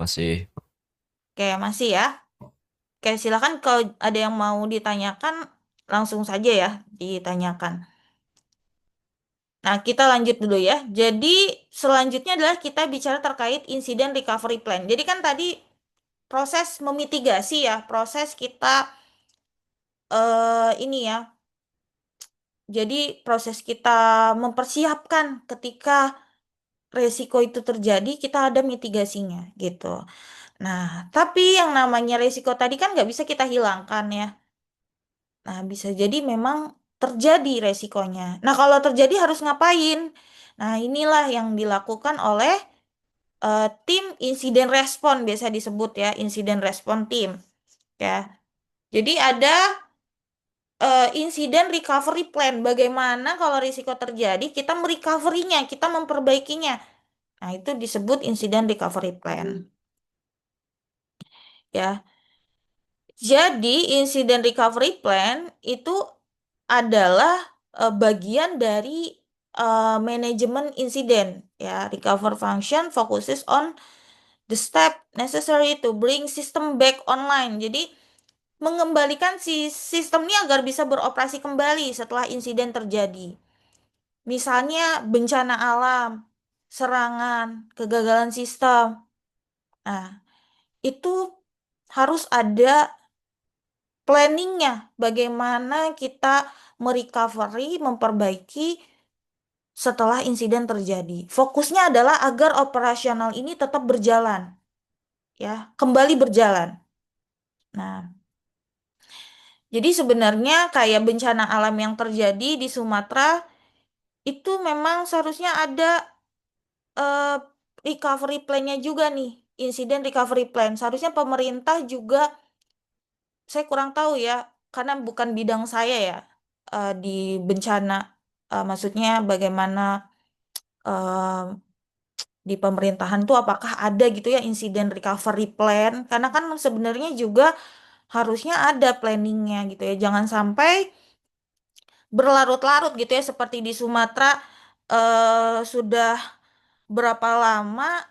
Masih. Oke, masih ya. Oke, silakan kalau ada yang mau ditanyakan langsung saja ya ditanyakan. Nah, kita lanjut dulu ya. Jadi, selanjutnya adalah kita bicara terkait insiden recovery plan. Jadi kan tadi proses memitigasi ya, proses kita ini ya. Jadi, proses kita mempersiapkan ketika resiko itu terjadi, kita ada mitigasinya gitu. Nah, tapi yang namanya resiko tadi kan nggak bisa kita hilangkan ya. Nah, bisa jadi memang terjadi resikonya. Nah, kalau terjadi harus ngapain? Nah, inilah yang dilakukan oleh tim insiden respon, biasa disebut ya, insiden respon tim. Ya. Jadi ada insiden recovery plan. Bagaimana kalau risiko terjadi, kita merecovery-nya, kita memperbaikinya. Nah, itu disebut insiden recovery plan. Ya, jadi insiden recovery plan itu adalah bagian dari manajemen insiden. Ya, recover function focuses on the step necessary to bring system back online. Jadi mengembalikan si sistem ini agar bisa beroperasi kembali setelah insiden terjadi. Misalnya bencana alam, serangan, kegagalan sistem. Nah, itu harus ada planningnya. Bagaimana kita merecovery, memperbaiki setelah insiden terjadi. Fokusnya adalah agar operasional ini tetap berjalan, ya, kembali berjalan. Nah, jadi sebenarnya kayak bencana alam yang terjadi di Sumatera itu memang seharusnya ada eh, recovery plan-nya juga nih, insiden recovery plan. Seharusnya pemerintah juga, saya kurang tahu ya, karena bukan bidang saya ya, di bencana. Maksudnya bagaimana eh, di pemerintahan tuh apakah ada gitu ya insiden recovery plan? Karena kan sebenarnya juga harusnya ada planningnya gitu ya. Jangan sampai berlarut-larut gitu ya seperti di Sumatera sudah berapa lama,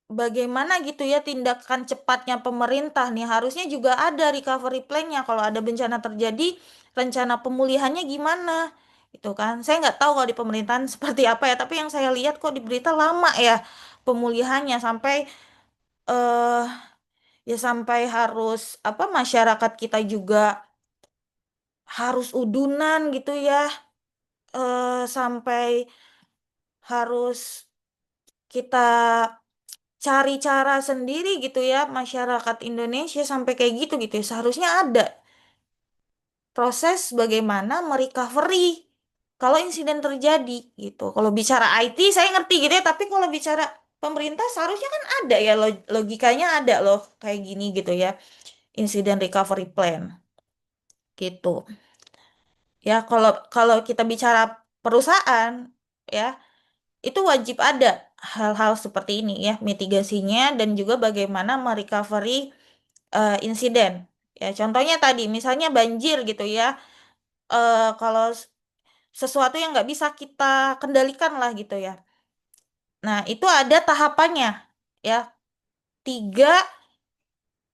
bagaimana gitu ya tindakan cepatnya pemerintah nih, harusnya juga ada recovery plan-nya kalau ada bencana terjadi, rencana pemulihannya gimana gitu kan. Saya nggak tahu kalau di pemerintahan seperti apa ya, tapi yang saya lihat kok di berita lama ya pemulihannya sampai eh ya sampai harus apa, masyarakat kita juga harus udunan gitu ya, sampai harus kita cari cara sendiri gitu ya, masyarakat Indonesia sampai kayak gitu gitu ya. Seharusnya ada proses bagaimana merecovery kalau insiden terjadi gitu. Kalau bicara IT saya ngerti gitu ya, tapi kalau bicara pemerintah seharusnya kan ada ya, logikanya ada loh kayak gini gitu ya. Insiden recovery plan gitu. Ya, kalau kalau kita bicara perusahaan ya, itu wajib ada hal-hal seperti ini ya, mitigasinya dan juga bagaimana merecovery insiden. Ya, contohnya tadi misalnya banjir gitu ya. Kalau sesuatu yang nggak bisa kita kendalikan lah gitu ya. Nah, itu ada tahapannya ya. Tiga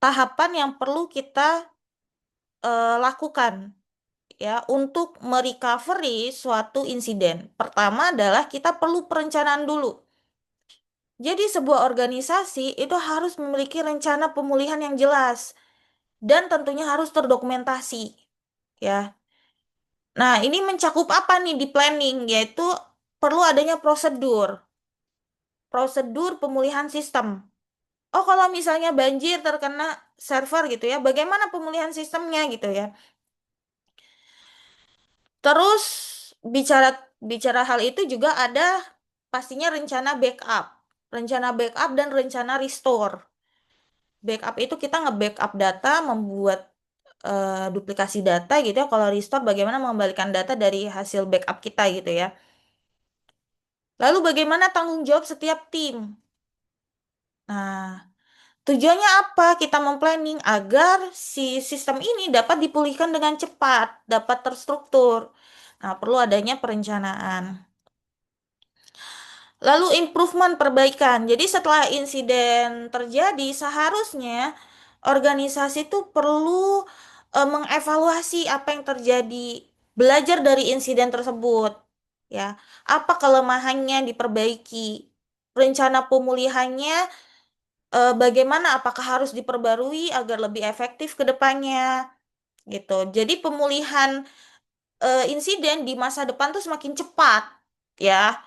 tahapan yang perlu kita lakukan ya untuk merecovery suatu insiden. Pertama adalah kita perlu perencanaan dulu. Jadi sebuah organisasi itu harus memiliki rencana pemulihan yang jelas dan tentunya harus terdokumentasi ya. Nah, ini mencakup apa nih di planning? Yaitu perlu adanya prosedur, prosedur pemulihan sistem. Oh, kalau misalnya banjir terkena server gitu ya, bagaimana pemulihan sistemnya gitu ya. Terus bicara bicara hal itu juga ada pastinya rencana backup. Rencana backup dan rencana restore. Backup itu kita nge-backup data, membuat duplikasi data gitu ya. Kalau restore bagaimana mengembalikan data dari hasil backup kita gitu ya. Lalu bagaimana tanggung jawab setiap tim? Nah, tujuannya apa? Kita memplanning agar si sistem ini dapat dipulihkan dengan cepat, dapat terstruktur. Nah, perlu adanya perencanaan. Lalu improvement, perbaikan. Jadi setelah insiden terjadi, seharusnya organisasi itu perlu mengevaluasi apa yang terjadi, belajar dari insiden tersebut, ya. Apa kelemahannya diperbaiki, rencana pemulihannya bagaimana, apakah harus diperbarui agar lebih efektif ke depannya, gitu. Jadi pemulihan insiden di masa depan tuh semakin cepat, ya,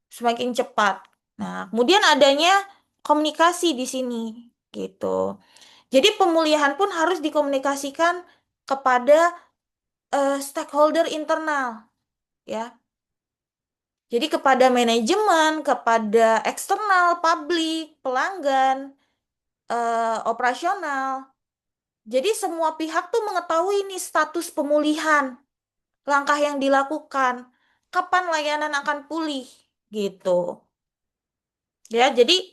semakin cepat. Nah, kemudian adanya komunikasi di sini, gitu. Jadi pemulihan pun harus dikomunikasikan kepada stakeholder internal, ya. Jadi kepada manajemen, kepada eksternal, publik, pelanggan, operasional. Jadi semua pihak tuh mengetahui nih status pemulihan, langkah yang dilakukan, kapan layanan akan pulih, gitu. Ya, jadi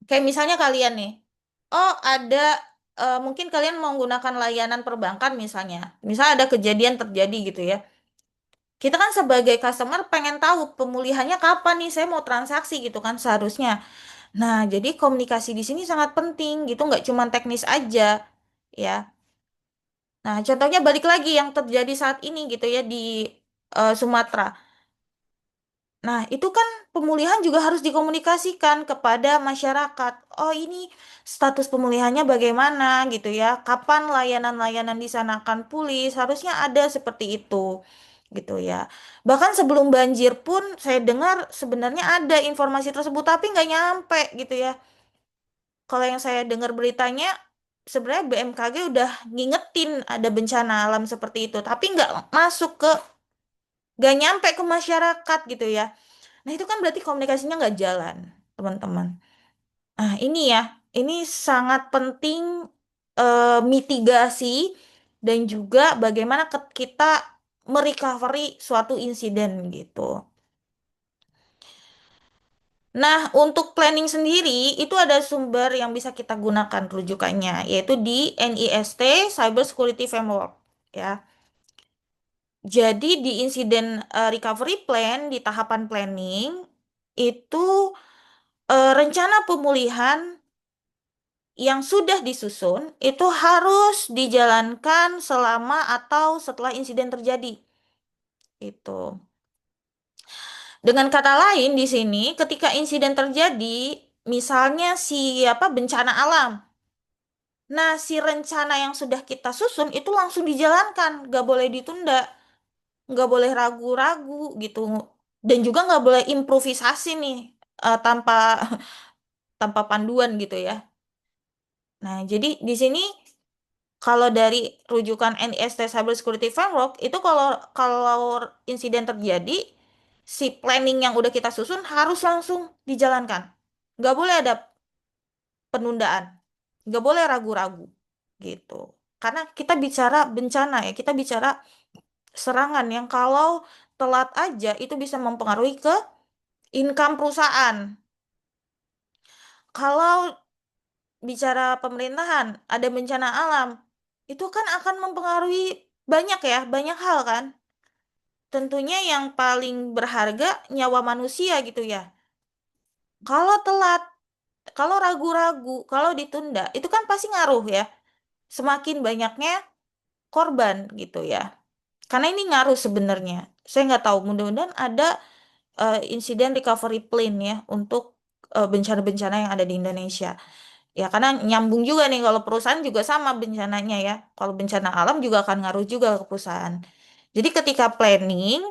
kayak misalnya kalian nih, oh ada mungkin kalian mau menggunakan layanan perbankan misalnya, misal ada kejadian terjadi gitu ya. Kita kan sebagai customer pengen tahu pemulihannya kapan nih, saya mau transaksi gitu kan seharusnya. Nah, jadi komunikasi di sini sangat penting gitu, nggak cuma teknis aja, ya. Nah, contohnya balik lagi yang terjadi saat ini gitu ya di Sumatera. Nah, itu kan pemulihan juga harus dikomunikasikan kepada masyarakat. Oh, ini status pemulihannya bagaimana gitu ya. Kapan layanan-layanan di sana akan pulih? Seharusnya ada seperti itu gitu ya. Bahkan sebelum banjir pun saya dengar sebenarnya ada informasi tersebut tapi nggak nyampe gitu ya. Kalau yang saya dengar beritanya sebenarnya BMKG udah ngingetin ada bencana alam seperti itu, tapi nggak nyampe ke masyarakat gitu ya. Nah, itu kan berarti komunikasinya nggak jalan, teman-teman. Nah, ini ya, ini sangat penting mitigasi dan juga bagaimana kita merecovery suatu insiden gitu. Nah, untuk planning sendiri itu ada sumber yang bisa kita gunakan rujukannya, yaitu di NIST Cyber Security Framework ya. Jadi di insiden recovery plan di tahapan planning itu rencana pemulihan yang sudah disusun itu harus dijalankan selama atau setelah insiden terjadi. Itu. Dengan kata lain di sini, ketika insiden terjadi, misalnya siapa bencana alam. Nah, si rencana yang sudah kita susun itu langsung dijalankan, nggak boleh ditunda, nggak boleh ragu-ragu gitu, dan juga nggak boleh improvisasi nih tanpa tanpa panduan gitu ya. Nah, jadi di sini kalau dari rujukan NIST Cyber Security Framework itu kalau kalau insiden terjadi, si planning yang udah kita susun harus langsung dijalankan. Nggak boleh ada penundaan, nggak boleh ragu-ragu gitu. Karena kita bicara bencana ya, kita bicara serangan yang kalau telat aja itu bisa mempengaruhi ke income perusahaan. Kalau bicara pemerintahan, ada bencana alam, itu kan akan mempengaruhi banyak ya, banyak hal kan. Tentunya yang paling berharga nyawa manusia gitu ya. Kalau telat, kalau ragu-ragu, kalau ditunda, itu kan pasti ngaruh ya. Semakin banyaknya korban gitu ya. Karena ini ngaruh sebenarnya. Saya nggak tahu, mudah-mudahan ada insiden recovery plan ya untuk bencana-bencana yang ada di Indonesia. Ya, karena nyambung juga nih kalau perusahaan juga sama bencananya ya. Kalau bencana alam juga akan ngaruh juga ke perusahaan. Jadi ketika planning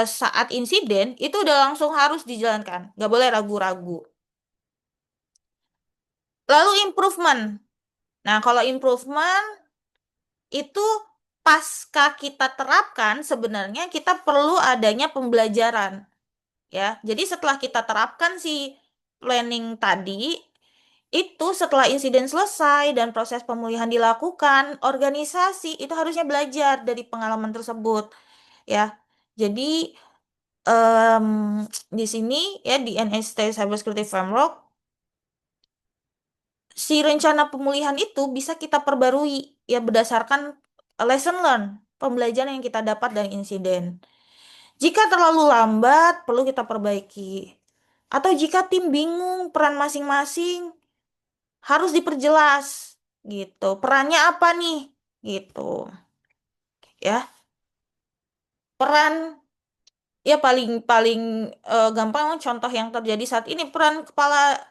saat insiden itu udah langsung harus dijalankan, nggak boleh ragu-ragu. Lalu improvement. Nah, kalau improvement itu pasca kita terapkan sebenarnya kita perlu adanya pembelajaran ya. Jadi setelah kita terapkan si planning tadi, itu setelah insiden selesai dan proses pemulihan dilakukan, organisasi itu harusnya belajar dari pengalaman tersebut ya. Jadi em, di sini ya di NST Cybersecurity Framework si rencana pemulihan itu bisa kita perbarui ya berdasarkan lesson learn, pembelajaran yang kita dapat dari insiden. Jika terlalu lambat, perlu kita perbaiki. Atau jika tim bingung peran masing-masing, harus diperjelas gitu. Perannya apa nih? Gitu. Ya, peran ya paling paling gampang contoh yang terjadi saat ini peran kepala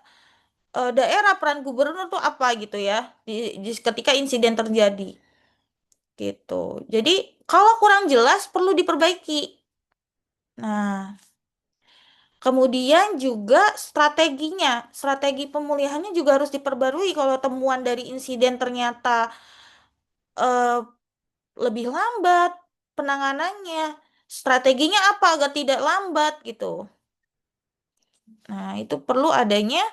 daerah, peran gubernur tuh apa gitu ya ketika insiden terjadi gitu. Jadi kalau kurang jelas perlu diperbaiki. Nah, kemudian juga strateginya, strategi pemulihannya juga harus diperbarui kalau temuan dari insiden ternyata eh, lebih lambat penanganannya. Strateginya apa agar tidak lambat gitu. Nah, itu perlu adanya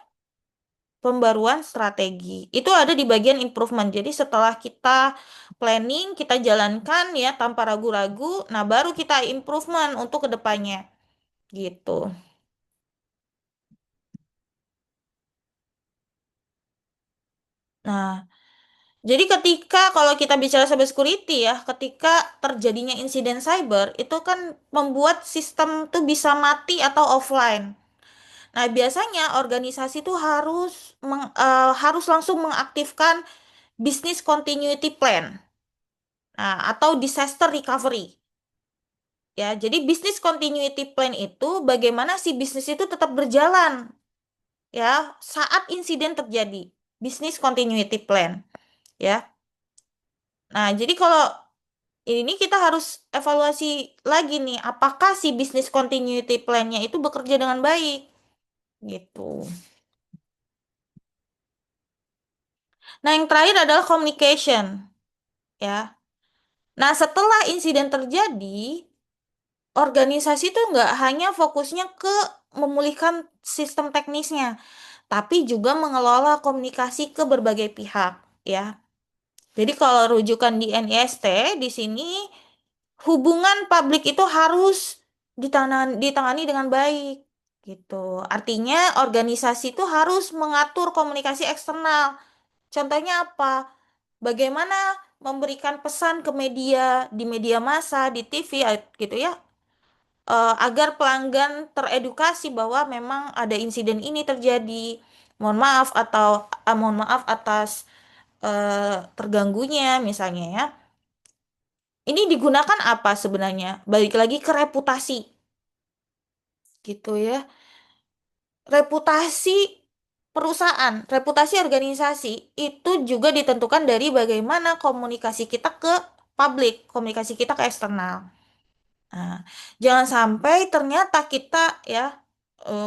pembaruan strategi. Itu ada di bagian improvement. Jadi setelah kita planning, kita jalankan ya tanpa ragu-ragu, nah baru kita improvement untuk kedepannya gitu. Nah, jadi ketika kalau kita bicara cyber security ya, ketika terjadinya insiden cyber, itu kan membuat sistem tuh bisa mati atau offline. Nah, biasanya organisasi itu harus langsung mengaktifkan business continuity plan. Nah, atau disaster recovery. Ya, jadi business continuity plan itu bagaimana si bisnis itu tetap berjalan ya saat insiden terjadi. Business continuity plan ya. Nah, jadi kalau ini kita harus evaluasi lagi nih, apakah si business continuity plan-nya itu bekerja dengan baik gitu. Nah, yang terakhir adalah communication ya. Nah, setelah insiden terjadi, organisasi itu nggak hanya fokusnya ke memulihkan sistem teknisnya, tapi juga mengelola komunikasi ke berbagai pihak ya. Jadi kalau rujukan di NIST di sini hubungan publik itu harus ditangani dengan baik gitu. Artinya organisasi itu harus mengatur komunikasi eksternal. Contohnya apa? Bagaimana memberikan pesan ke media di media massa, di TV gitu ya, agar pelanggan teredukasi bahwa memang ada insiden ini terjadi. Mohon maaf mohon maaf atas terganggunya misalnya ya. Ini digunakan apa sebenarnya? Balik lagi ke reputasi gitu ya. Reputasi perusahaan, reputasi organisasi itu juga ditentukan dari bagaimana komunikasi kita ke publik, komunikasi kita ke eksternal. Nah, jangan sampai ternyata kita ya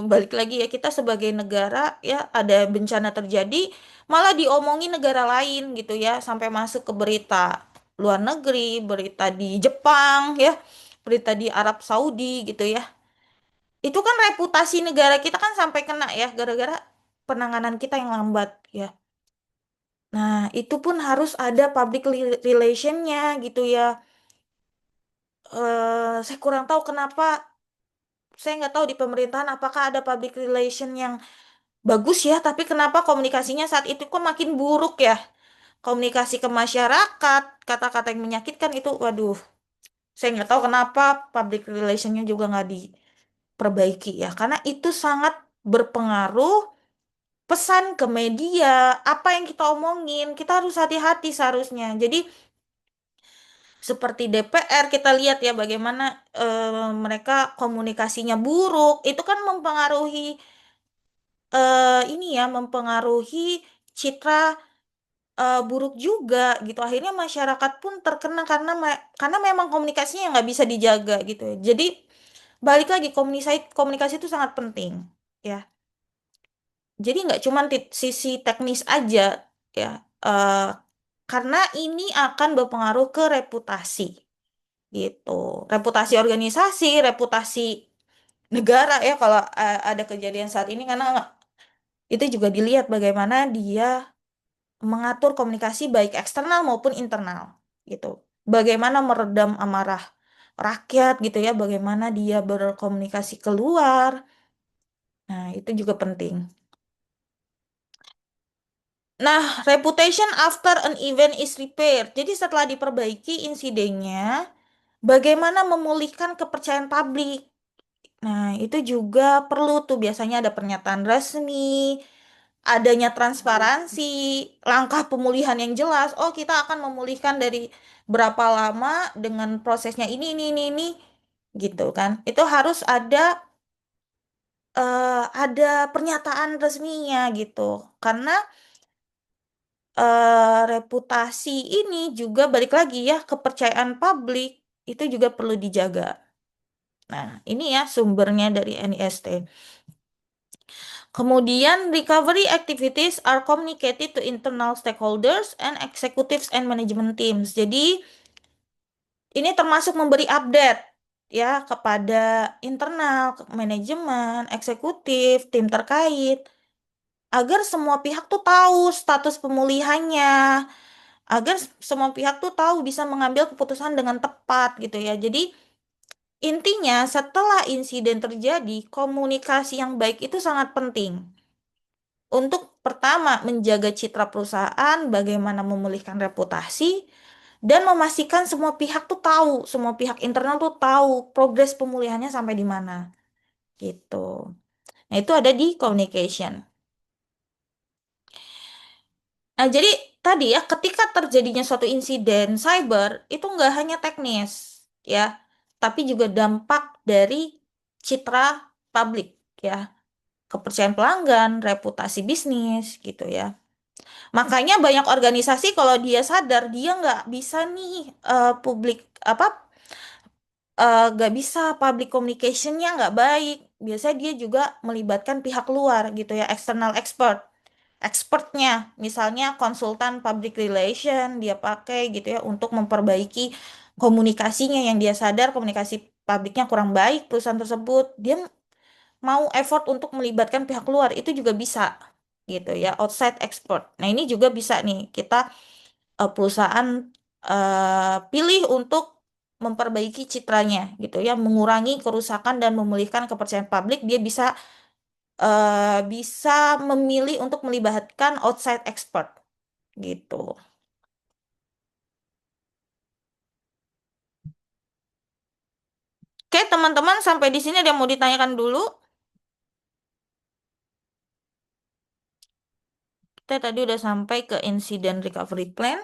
balik lagi ya kita sebagai negara ya ada bencana terjadi malah diomongin negara lain gitu ya sampai masuk ke berita luar negeri, berita di Jepang ya, berita di Arab Saudi gitu ya. Itu kan reputasi negara kita kan sampai kena ya gara-gara penanganan kita yang lambat ya. Nah, itu pun harus ada public relationnya gitu ya. Saya kurang tahu kenapa saya nggak tahu di pemerintahan apakah ada public relation yang bagus ya, tapi kenapa komunikasinya saat itu kok makin buruk ya? Komunikasi ke masyarakat, kata-kata yang menyakitkan itu, waduh, saya nggak tahu kenapa public relationnya juga nggak diperbaiki ya, karena itu sangat berpengaruh pesan ke media, apa yang kita omongin, kita harus hati-hati seharusnya. Jadi seperti DPR kita lihat ya bagaimana mereka komunikasinya buruk, itu kan mempengaruhi ini ya mempengaruhi citra buruk juga gitu. Akhirnya masyarakat pun terkena karena memang komunikasinya nggak bisa dijaga gitu ya. Jadi balik lagi komunikasi komunikasi itu sangat penting ya. Jadi nggak cuma sisi teknis aja ya. Eh, karena ini akan berpengaruh ke reputasi gitu. Reputasi organisasi, reputasi negara ya kalau ada kejadian saat ini karena itu juga dilihat bagaimana dia mengatur komunikasi baik eksternal maupun internal gitu. Bagaimana meredam amarah rakyat gitu ya, bagaimana dia berkomunikasi keluar. Nah, itu juga penting. Nah, reputation after an event is repaired. Jadi setelah diperbaiki insidennya, bagaimana memulihkan kepercayaan publik. Nah, itu juga perlu tuh biasanya ada pernyataan resmi, adanya transparansi, langkah pemulihan yang jelas. Oh, kita akan memulihkan dari berapa lama dengan prosesnya ini, gitu kan. Itu harus ada pernyataan resminya gitu. Karena reputasi ini juga balik lagi ya, kepercayaan publik itu juga perlu dijaga. Nah, ini ya sumbernya dari NIST. Kemudian, recovery activities are communicated to internal stakeholders and executives and management teams. Jadi, ini termasuk memberi update ya kepada internal, manajemen, eksekutif, tim terkait. agar semua pihak tuh tahu status pemulihannya, agar semua pihak tuh tahu bisa mengambil keputusan dengan tepat gitu ya. Jadi intinya setelah insiden terjadi, komunikasi yang baik itu sangat penting. Untuk pertama menjaga citra perusahaan, bagaimana memulihkan reputasi, dan memastikan semua pihak tuh tahu, semua pihak internal tuh tahu progres pemulihannya sampai di mana gitu. Nah, itu ada di communication. Nah, jadi tadi ya, ketika terjadinya suatu insiden cyber, itu nggak hanya teknis, ya, tapi juga dampak dari citra publik, ya, kepercayaan pelanggan, reputasi bisnis, gitu ya. Makanya banyak organisasi kalau dia sadar, dia nggak bisa nih publik apa nggak bisa public communicationnya nggak baik. Biasanya dia juga melibatkan pihak luar gitu ya, external expert. Expertnya, misalnya konsultan public relation dia pakai gitu ya untuk memperbaiki komunikasinya yang dia sadar komunikasi publiknya kurang baik perusahaan tersebut. Dia mau effort untuk melibatkan pihak luar itu juga bisa gitu ya, outside expert. Nah, ini juga bisa nih kita perusahaan pilih untuk memperbaiki citranya gitu ya, mengurangi kerusakan dan memulihkan kepercayaan publik, dia bisa memilih untuk melibatkan outside expert gitu. Oke, teman-teman, sampai di sini ada yang mau ditanyakan dulu. Kita tadi udah sampai ke incident recovery plan.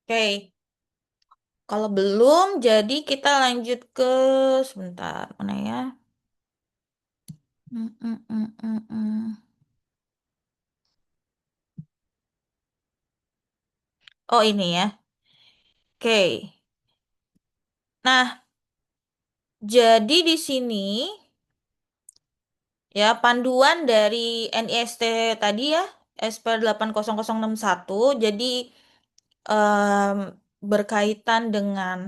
Oke, kalau belum, jadi kita lanjut ke sebentar, mana ya? Mm, mm, mm, mm, mm. Oh, ini ya. Oke. Nah, jadi di sini ya panduan dari NIST tadi ya, SP 80061. Jadi em, berkaitan dengan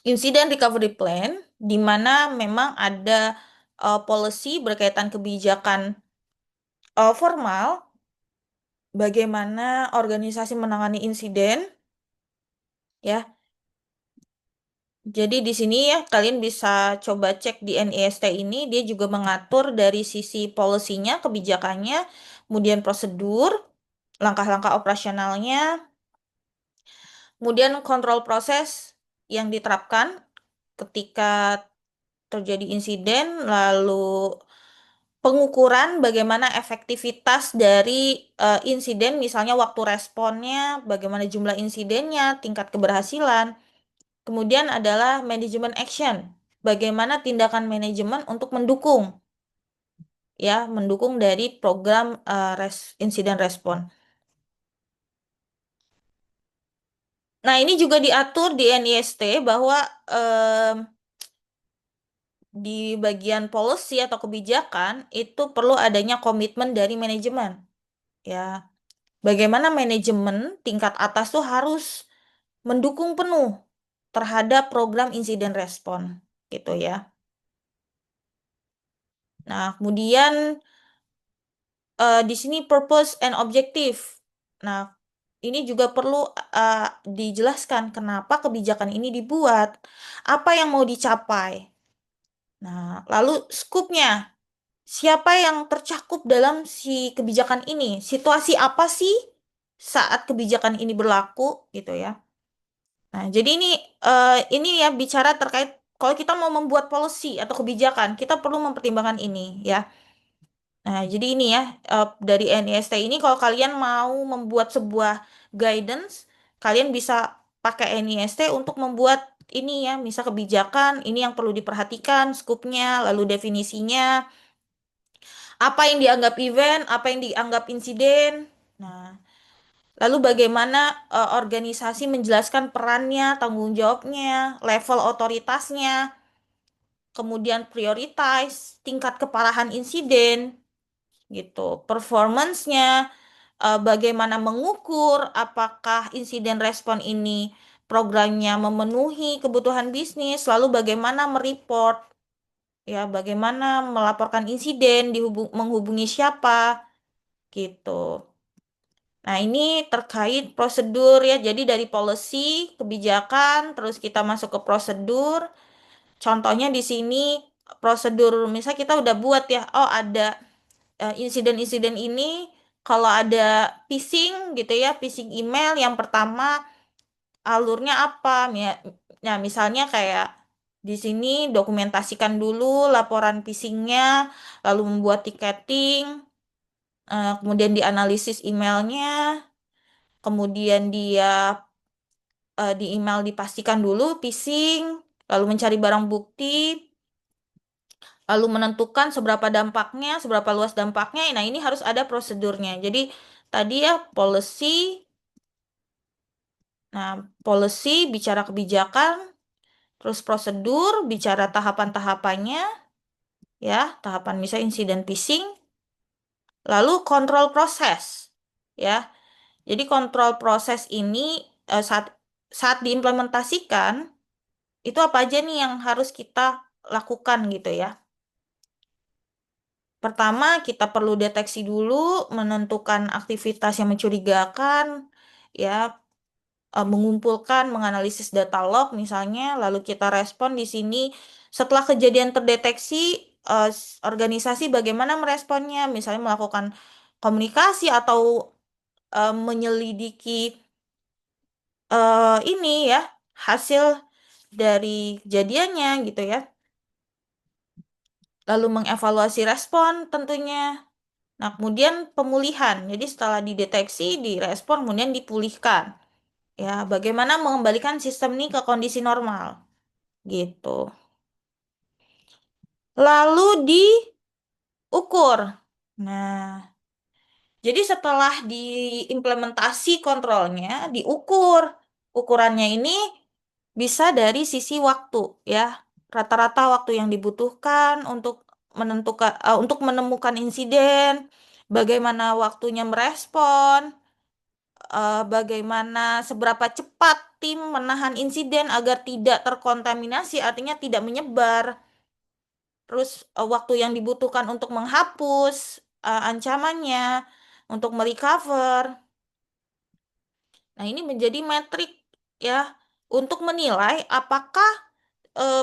insiden recovery plan, di mana memang ada policy berkaitan kebijakan formal, bagaimana organisasi menangani insiden, ya. Jadi di sini ya kalian bisa coba cek di NIST ini, dia juga mengatur dari sisi policy-nya, kebijakannya, kemudian prosedur, langkah-langkah operasionalnya, kemudian kontrol proses yang diterapkan ketika terjadi insiden, lalu pengukuran bagaimana efektivitas dari insiden, misalnya waktu responnya, bagaimana jumlah insidennya, tingkat keberhasilan. Kemudian adalah manajemen action, bagaimana tindakan manajemen untuk mendukung, ya, mendukung dari program insiden respon. Nah, ini juga diatur di NIST bahwa em, di bagian policy atau kebijakan itu perlu adanya komitmen dari manajemen, ya. Bagaimana manajemen tingkat atas tuh harus mendukung penuh terhadap program insiden respon, gitu ya. Nah, kemudian di sini purpose and objective. Nah, ini juga perlu eh, dijelaskan kenapa kebijakan ini dibuat, apa yang mau dicapai. Nah, lalu skupnya, siapa yang tercakup dalam si kebijakan ini? Situasi apa sih saat kebijakan ini berlaku, gitu ya. Nah, jadi ini ya bicara terkait kalau kita mau membuat policy atau kebijakan, kita perlu mempertimbangkan ini ya. Nah, jadi ini ya dari NIST ini kalau kalian mau membuat sebuah guidance, kalian bisa pakai NIST untuk membuat ini ya, misal kebijakan, ini yang perlu diperhatikan, skupnya, lalu definisinya, apa yang dianggap event, apa yang dianggap insiden. Nah, Lalu bagaimana organisasi menjelaskan perannya, tanggung jawabnya, level otoritasnya, kemudian prioritize, tingkat keparahan insiden, gitu. Performance-nya, bagaimana mengukur apakah insiden respon ini programnya memenuhi kebutuhan bisnis, lalu bagaimana mereport, ya, bagaimana melaporkan insiden, menghubungi siapa, gitu. Nah, ini terkait prosedur ya. Jadi dari policy, kebijakan, terus kita masuk ke prosedur. Contohnya di sini prosedur, misal kita udah buat ya, oh ada insiden-insiden ini, kalau ada phishing gitu ya, phishing email yang pertama alurnya apa? Nah, misalnya kayak di sini dokumentasikan dulu laporan phishingnya, lalu membuat tiketing, kemudian dianalisis emailnya, kemudian di email dipastikan dulu phishing, lalu mencari barang bukti, lalu menentukan seberapa dampaknya, seberapa luas dampaknya. Nah, ini harus ada prosedurnya. Jadi tadi ya policy, nah policy bicara kebijakan, terus prosedur bicara tahapan-tahapannya, ya, tahapan misalnya insiden phishing, lalu kontrol proses, ya. Jadi kontrol proses ini saat saat diimplementasikan itu apa aja nih yang harus kita lakukan gitu ya. Pertama, kita perlu deteksi dulu, menentukan aktivitas yang mencurigakan, ya, mengumpulkan, menganalisis data log misalnya, lalu kita respon di sini. Setelah kejadian terdeteksi, organisasi bagaimana meresponnya, misalnya melakukan komunikasi atau menyelidiki ini ya, hasil dari kejadiannya gitu ya. Lalu mengevaluasi respon tentunya. Nah, kemudian pemulihan. Jadi setelah dideteksi, direspon, kemudian dipulihkan. Ya, bagaimana mengembalikan sistem ini ke kondisi normal. Gitu. Lalu diukur. Nah, jadi setelah diimplementasi kontrolnya, diukur. Ukurannya ini bisa dari sisi waktu, ya. Rata-rata waktu yang dibutuhkan untuk menemukan insiden, bagaimana waktunya merespon, bagaimana seberapa cepat tim menahan insiden agar tidak terkontaminasi, artinya tidak menyebar. Terus waktu yang dibutuhkan untuk menghapus ancamannya, untuk merecover. Nah, ini menjadi metrik ya untuk menilai apakah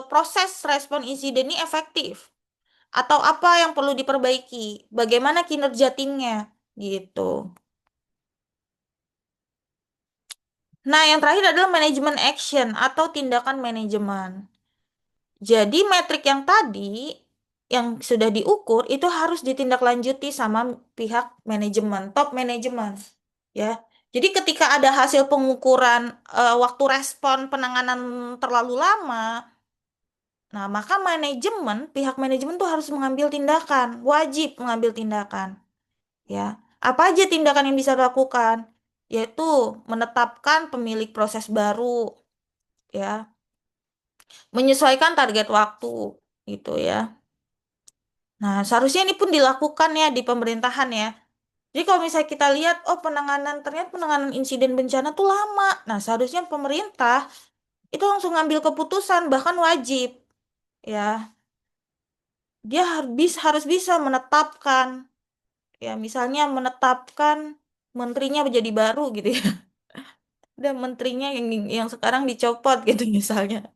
proses respon insiden ini efektif atau apa yang perlu diperbaiki, bagaimana kinerja timnya gitu. Nah, yang terakhir adalah manajemen action atau tindakan manajemen. Jadi metrik yang tadi yang sudah diukur itu harus ditindaklanjuti sama pihak manajemen, top manajemen, ya. Jadi ketika ada hasil pengukuran waktu respon penanganan terlalu lama, nah maka pihak manajemen tuh harus mengambil tindakan, wajib mengambil tindakan, ya. Apa aja tindakan yang bisa dilakukan? Yaitu menetapkan pemilik proses baru, ya, menyesuaikan target waktu, gitu ya. Nah, seharusnya ini pun dilakukan ya di pemerintahan ya. Jadi kalau misalnya kita lihat, oh ternyata penanganan insiden bencana tuh lama. Nah, seharusnya pemerintah itu langsung ngambil keputusan, bahkan wajib, ya. Dia harus bisa menetapkan, ya, misalnya menetapkan menterinya menjadi baru gitu ya. Dan menterinya yang sekarang dicopot gitu misalnya.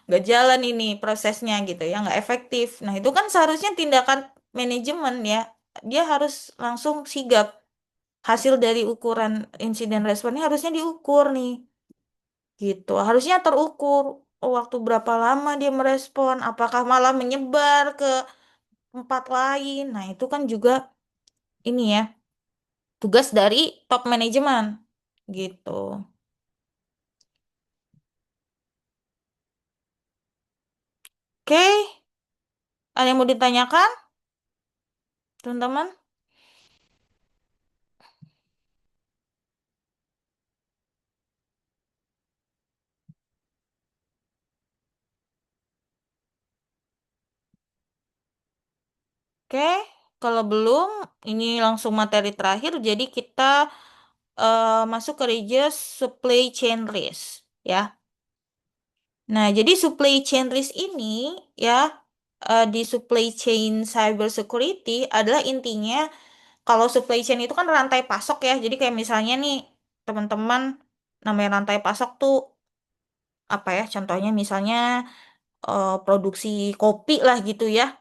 Nggak jalan ini prosesnya gitu ya, nggak efektif. Nah, itu kan seharusnya tindakan manajemen ya. Dia harus langsung sigap. Hasil dari ukuran insiden responnya harusnya diukur nih. Gitu. Harusnya terukur. Oh, waktu berapa lama dia merespon, apakah malah menyebar ke tempat lain. Nah, itu kan juga ini ya, tugas dari top manajemen. Gitu. Oke, ada yang mau ditanyakan, teman-teman? Oke, kalau belum, ini langsung materi terakhir. Jadi kita masuk ke region supply chain risk, ya. Nah, jadi supply chain risk ini, ya, di supply chain cyber security adalah intinya kalau supply chain itu kan rantai pasok ya. Jadi kayak misalnya nih, teman-teman, namanya rantai pasok tuh apa ya? Contohnya misalnya produksi kopi lah gitu ya.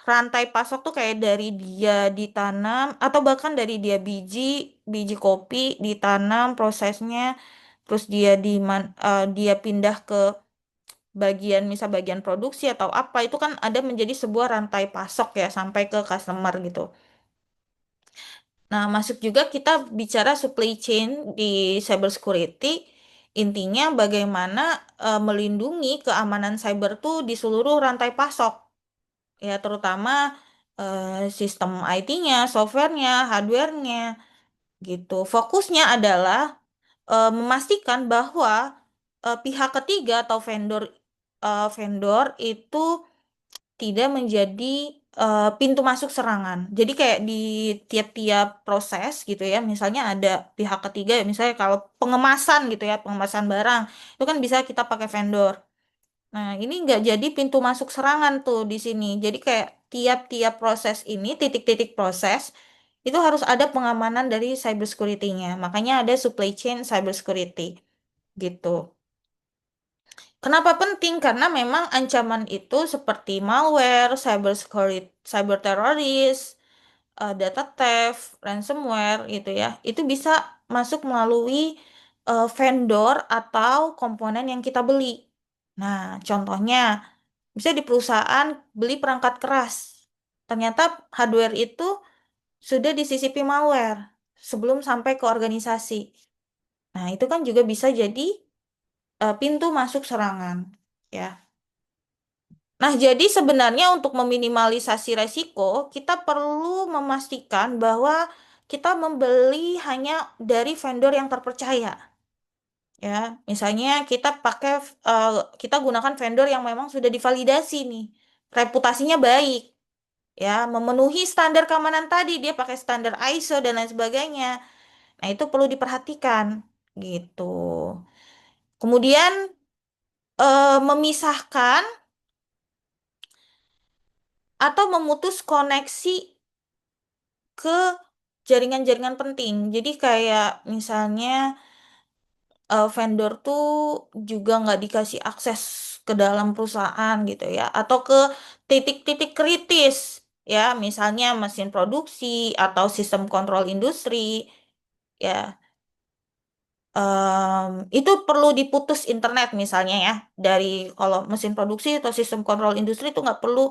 Rantai pasok tuh kayak dari dia ditanam atau bahkan dari dia biji kopi ditanam prosesnya, terus dia pindah ke bagian misal bagian produksi atau apa itu kan ada menjadi sebuah rantai pasok ya sampai ke customer gitu. Nah, masuk juga kita bicara supply chain di cyber security. Intinya bagaimana melindungi keamanan cyber tuh di seluruh rantai pasok. Ya, terutama sistem IT-nya, software-nya, hardware-nya gitu. Fokusnya adalah memastikan bahwa pihak ketiga atau vendor itu tidak menjadi pintu masuk serangan. Jadi kayak di tiap-tiap proses gitu ya, misalnya ada pihak ketiga, misalnya kalau pengemasan gitu ya, pengemasan barang, itu kan bisa kita pakai vendor. Nah, ini nggak jadi pintu masuk serangan tuh di sini. Jadi kayak tiap-tiap proses ini, titik-titik proses, itu harus ada pengamanan dari cyber security-nya. Makanya ada supply chain cyber security gitu. Kenapa penting? Karena memang ancaman itu seperti malware, cyber security, cyber teroris, data theft, ransomware gitu ya. Itu bisa masuk melalui vendor atau komponen yang kita beli. Nah, contohnya bisa di perusahaan beli perangkat keras. Ternyata hardware itu sudah disisipi malware sebelum sampai ke organisasi. Nah, itu kan juga bisa jadi pintu masuk serangan, ya. Nah, jadi sebenarnya untuk meminimalisasi resiko, kita perlu memastikan bahwa kita membeli hanya dari vendor yang terpercaya. Ya, misalnya eh, kita gunakan vendor yang memang sudah divalidasi nih, reputasinya baik, ya, memenuhi standar keamanan tadi, dia pakai standar ISO dan lain sebagainya. Nah, itu perlu diperhatikan, gitu. Kemudian memisahkan atau memutus koneksi ke jaringan-jaringan penting. Jadi kayak misalnya vendor tuh juga nggak dikasih akses ke dalam perusahaan gitu ya, atau ke titik-titik kritis ya, misalnya mesin produksi atau sistem kontrol industri ya. Itu perlu diputus internet misalnya ya dari kalau mesin produksi atau sistem kontrol industri itu nggak perlu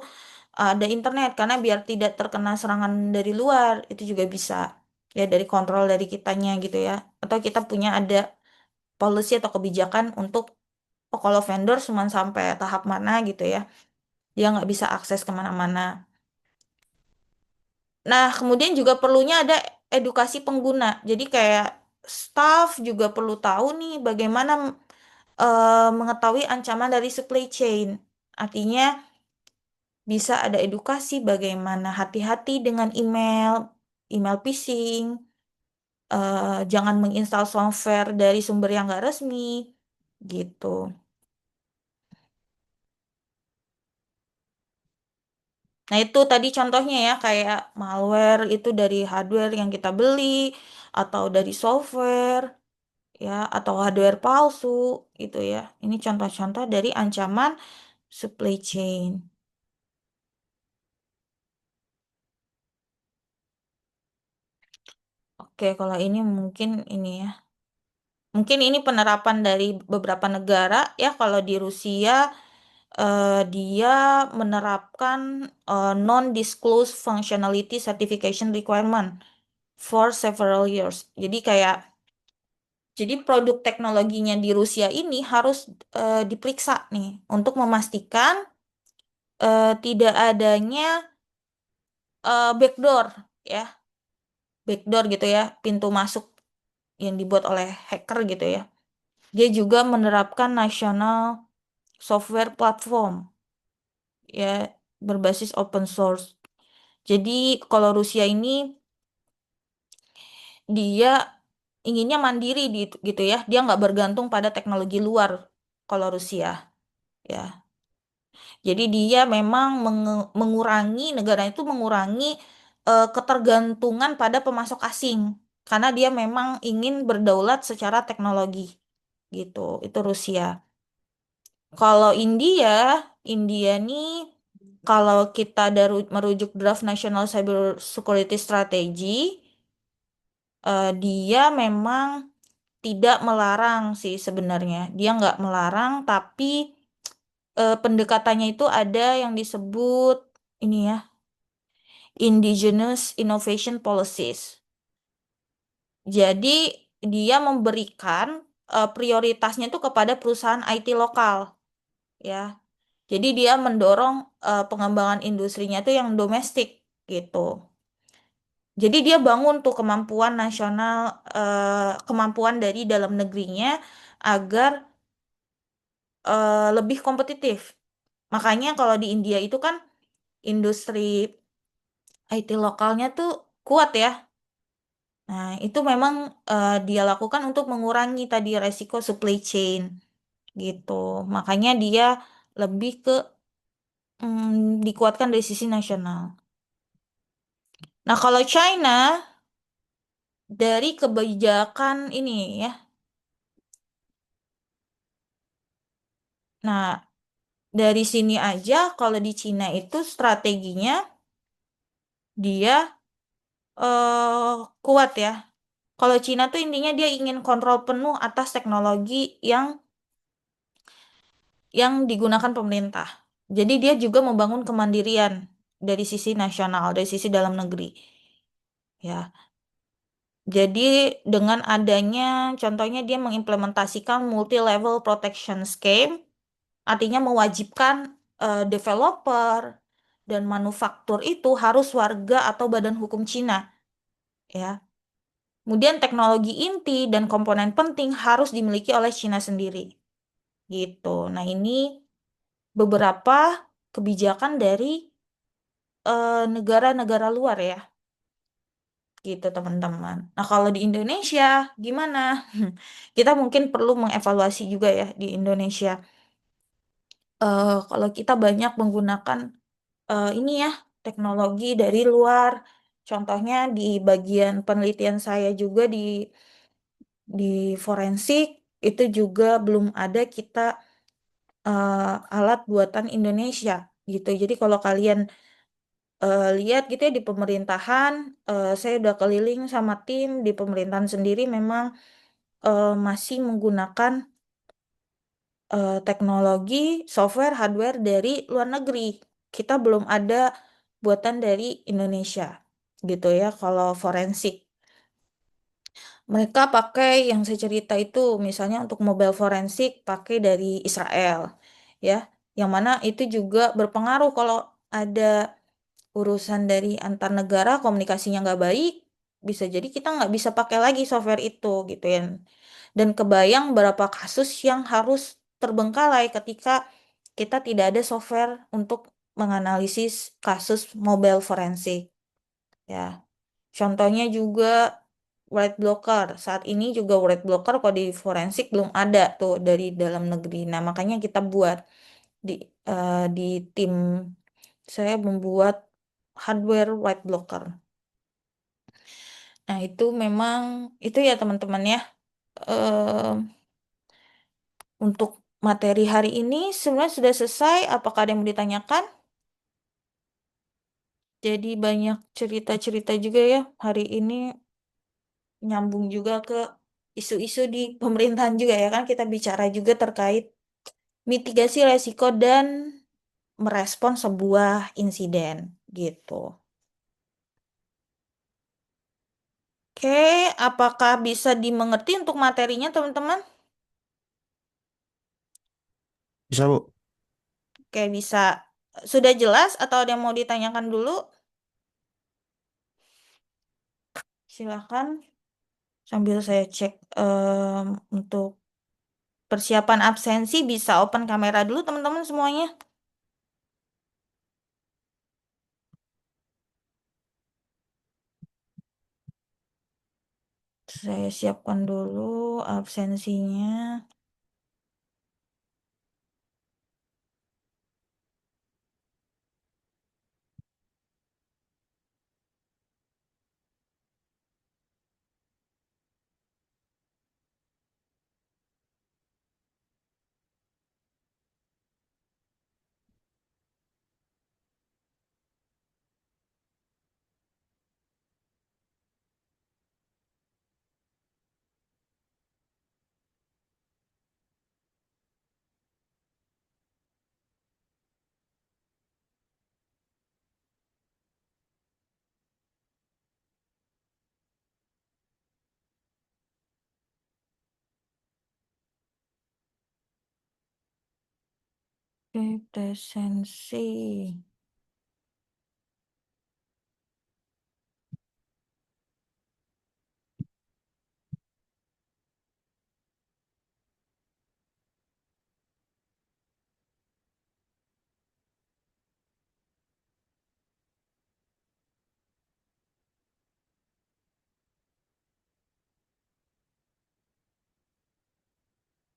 ada internet karena biar tidak terkena serangan dari luar itu juga bisa ya dari kontrol dari kitanya gitu ya atau kita punya ada policy atau kebijakan untuk oh kalau vendor cuma sampai tahap mana gitu ya dia nggak bisa akses kemana-mana. Nah kemudian juga perlunya ada edukasi pengguna jadi kayak staff juga perlu tahu nih bagaimana mengetahui ancaman dari supply chain. Artinya bisa ada edukasi bagaimana hati-hati dengan email phishing, jangan menginstal software dari sumber yang nggak resmi, gitu. Nah itu tadi contohnya ya kayak malware itu dari hardware yang kita beli atau dari software ya atau hardware palsu gitu ya. Ini contoh-contoh dari ancaman supply chain. Oke, kalau ini mungkin ini ya. Mungkin ini penerapan dari beberapa negara ya. Kalau di Rusia dia menerapkan non-disclosed functionality certification requirement for several years. Jadi produk teknologinya di Rusia ini harus diperiksa nih untuk memastikan tidak adanya backdoor ya, backdoor gitu ya, pintu masuk yang dibuat oleh hacker gitu ya. Dia juga menerapkan national software platform ya berbasis open source. Jadi kalau Rusia ini dia inginnya mandiri gitu ya. Dia nggak bergantung pada teknologi luar kalau Rusia ya. Jadi dia memang mengurangi negara itu mengurangi ketergantungan pada pemasok asing karena dia memang ingin berdaulat secara teknologi gitu. Itu Rusia. Kalau India, India nih kalau kita merujuk draft National Cyber Security Strategy, dia memang tidak melarang sih sebenarnya. Dia nggak melarang, tapi pendekatannya itu ada yang disebut ini ya, Indigenous Innovation Policies. Jadi dia memberikan prioritasnya itu kepada perusahaan IT lokal, ya. Jadi dia mendorong pengembangan industrinya itu yang domestik gitu. Jadi dia bangun tuh kemampuan nasional, kemampuan dari dalam negerinya agar lebih kompetitif. Makanya kalau di India itu kan industri IT lokalnya tuh kuat ya. Nah, itu memang dia lakukan untuk mengurangi tadi resiko supply chain gitu. Makanya dia lebih ke dikuatkan dari sisi nasional. Nah, kalau China dari kebijakan ini ya. Nah, dari sini aja kalau di Cina itu strateginya dia kuat ya. Kalau Cina tuh intinya dia ingin kontrol penuh atas teknologi yang digunakan pemerintah. Jadi dia juga membangun kemandirian dari sisi nasional, dari sisi dalam negeri. Ya, jadi dengan adanya, contohnya dia mengimplementasikan multi-level protection scheme, artinya mewajibkan developer dan manufaktur itu harus warga atau badan hukum Cina. Ya, kemudian teknologi inti dan komponen penting harus dimiliki oleh Cina sendiri. Gitu. Nah, ini beberapa kebijakan dari negara-negara luar ya, gitu teman-teman. Nah, kalau di Indonesia gimana? Kita mungkin perlu mengevaluasi juga ya di Indonesia. Kalau kita banyak menggunakan ini ya teknologi dari luar, contohnya di bagian penelitian saya juga di forensik itu juga belum ada kita alat buatan Indonesia gitu. Jadi kalau kalian lihat gitu ya di pemerintahan, saya udah keliling sama tim di pemerintahan sendiri memang masih menggunakan teknologi, software, hardware dari luar negeri. Kita belum ada buatan dari Indonesia gitu ya kalau forensik. Mereka pakai yang saya cerita itu misalnya untuk mobile forensik pakai dari Israel ya. Yang mana itu juga berpengaruh kalau ada urusan dari antar negara komunikasinya nggak baik, bisa jadi kita nggak bisa pakai lagi software itu gitu ya. Dan kebayang berapa kasus yang harus terbengkalai ketika kita tidak ada software untuk menganalisis kasus mobile forensik ya. Contohnya juga white blocker. Saat ini juga white blocker kalau di forensik belum ada tuh dari dalam negeri. Nah, makanya kita buat di di tim saya membuat hardware white blocker. Nah, itu memang itu ya teman-teman ya. Eh, untuk materi hari ini sebenarnya sudah selesai. Apakah ada yang mau ditanyakan? Jadi banyak cerita-cerita juga ya hari ini nyambung juga ke isu-isu di pemerintahan juga ya kan kita bicara juga terkait mitigasi resiko dan merespon sebuah insiden gitu. Oke, apakah bisa dimengerti untuk materinya teman-teman? Bisa, Bu. Oke, bisa. Sudah jelas atau ada yang mau ditanyakan dulu? Silakan sambil saya cek untuk persiapan absensi bisa open kamera dulu teman-teman semuanya. Saya siapkan dulu absensinya. Oke, presensi.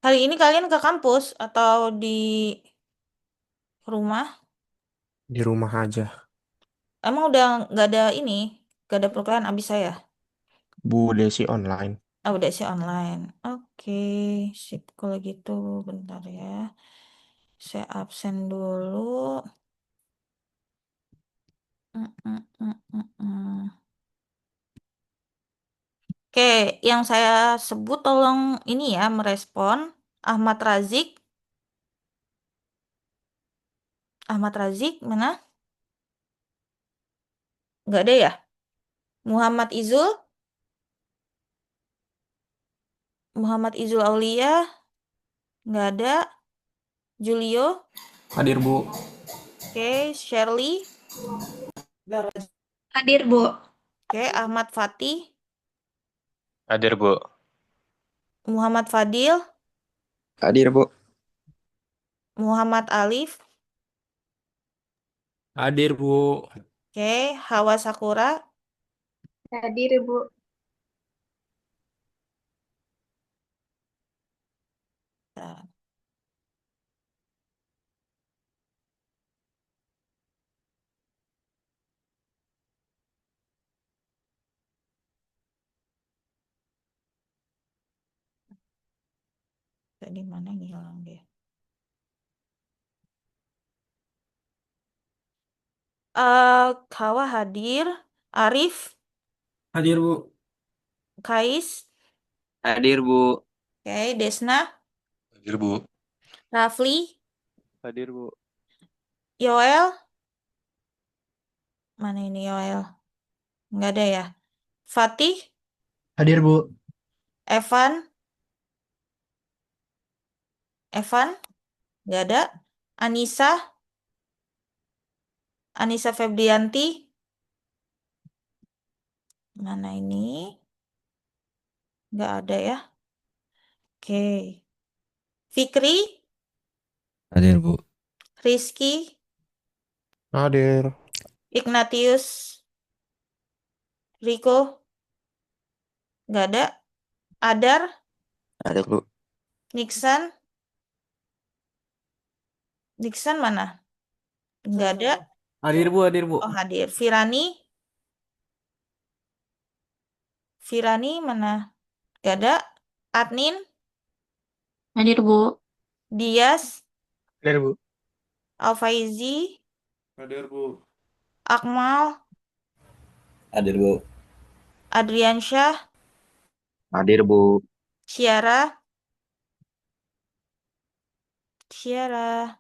Hari ini kalian ke kampus atau di rumah? Di rumah aja. Emang udah nggak ada ini, nggak ada perkuliahan abis saya. Bu Desi online. Oh, udah sih online. Oke, sip. Kalau gitu, bentar ya. Saya absen dulu. Mm, mm, mm, mm, mm. Oke, yang saya sebut tolong ini ya merespon. Ahmad Razik. Ahmad Razik mana? Nggak ada ya? Muhammad Izul. Muhammad Izul Aulia. Nggak ada. Julio. Hadir, Bu. Oke, Shirley. Hadir, Bu. Oke, Ahmad Fatih. Hadir, Bu. Muhammad Fadil. Hadir, Bu. Muhammad Alif. Hadir, Bu. Oke, Hawa Sakura. Hadir, Bu. Nah, tadi mana ngilang dia? Hawa hadir. Arif. Hadir, Bu. Kais. Hadir, Bu. Oke, Desna. Hadir, Bu. Rafli. Hadir, Bu. Yoel. Mana ini Yoel? Nggak ada ya. Fatih. Hadir, Bu. Evan. Evan. Nggak ada. Anissa. Anissa Febrianti. Mana ini? Nggak ada ya. Oke. Fikri. Hadir, Bu. Rizky. Hadir. Ignatius. Riko. Nggak ada. Adar. Hadir, Bu. Nixon. Nixon mana? Nggak ada. Hadir, Bu. Hadir, Bu. Oh, hadir. Virani. Virani mana? Nggak ada. Adnin. Hadir, Bu. Dias. Hadir, Bu. Alfaizi. Hadir, Bu. Akmal. Hadir, Bu. Adriansyah. Hadir, Bu. Ciara. Ciara.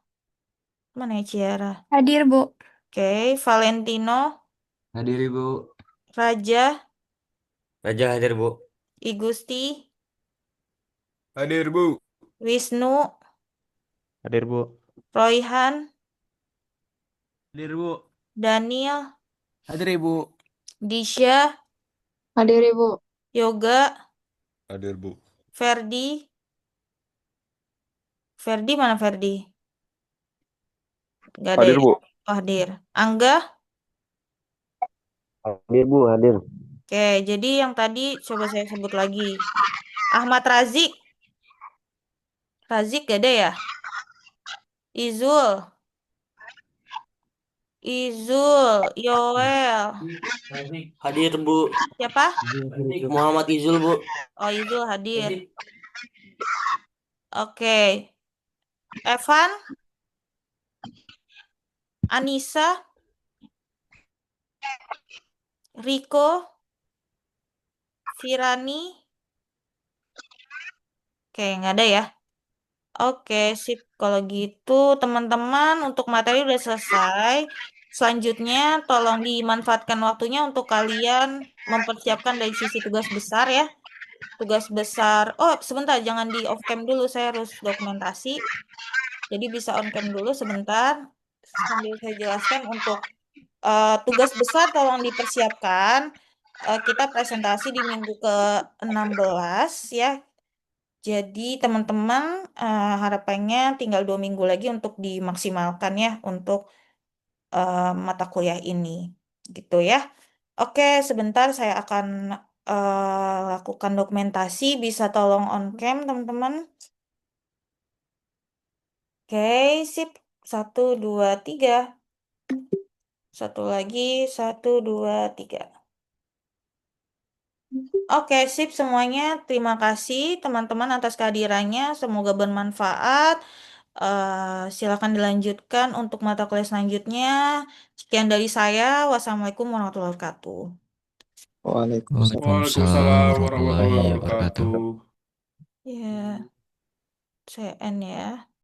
Mana ya Ciara? Hadir, Bu. Oke. Valentino. Hadir, Ibu. Raja. Raja hadir, Bu. Igusti. Hadir, Bu. Wisnu. Hadir, Bu. Royhan. Hadir, Bu. Daniel. Hadir, Ibu. Disha. Hadir, Ibu. Yoga. Hadir, Bu. Ferdi. Ferdi mana Ferdi? Gak ada Hadir, ya? Bu. Oh, hadir. Angga. Hadir, Bu. Hadir. Oke, jadi yang tadi coba saya sebut lagi. Ahmad Razik. Razik gak ada ya? Izul. Izul. Yoel. Hadir, Bu. Siapa? Muhammad Izul, Bu. Oh, Izul hadir. Oke. Evan. Anissa. Riko. Firani. Oke, nggak ada ya? Oke, sip. Kalau gitu, teman-teman, untuk materi udah selesai. Selanjutnya, tolong dimanfaatkan waktunya untuk kalian mempersiapkan dari sisi tugas besar ya. Tugas besar. Oh, sebentar, jangan di off cam dulu. Saya harus dokumentasi. Jadi bisa on cam dulu sebentar. Sambil saya jelaskan untuk tugas besar tolong dipersiapkan. Kita presentasi di minggu ke-16 ya. Jadi teman-teman harapannya tinggal 2 minggu lagi untuk dimaksimalkan ya untuk mata kuliah ini gitu ya. Oke, sebentar saya akan lakukan dokumentasi. Bisa tolong on cam teman-teman. Oke, sip. 1, 2, 3. Satu lagi, 1, 2, 3. Oke, sip semuanya. Terima kasih teman-teman atas kehadirannya. Semoga bermanfaat. Silakan dilanjutkan untuk mata kuliah selanjutnya. Sekian dari saya. Wassalamualaikum warahmatullahi wabarakatuh. Waalaikumsalam. Waalaikumsalam warahmatullahi wabarakatuh. Ya, saya N ya.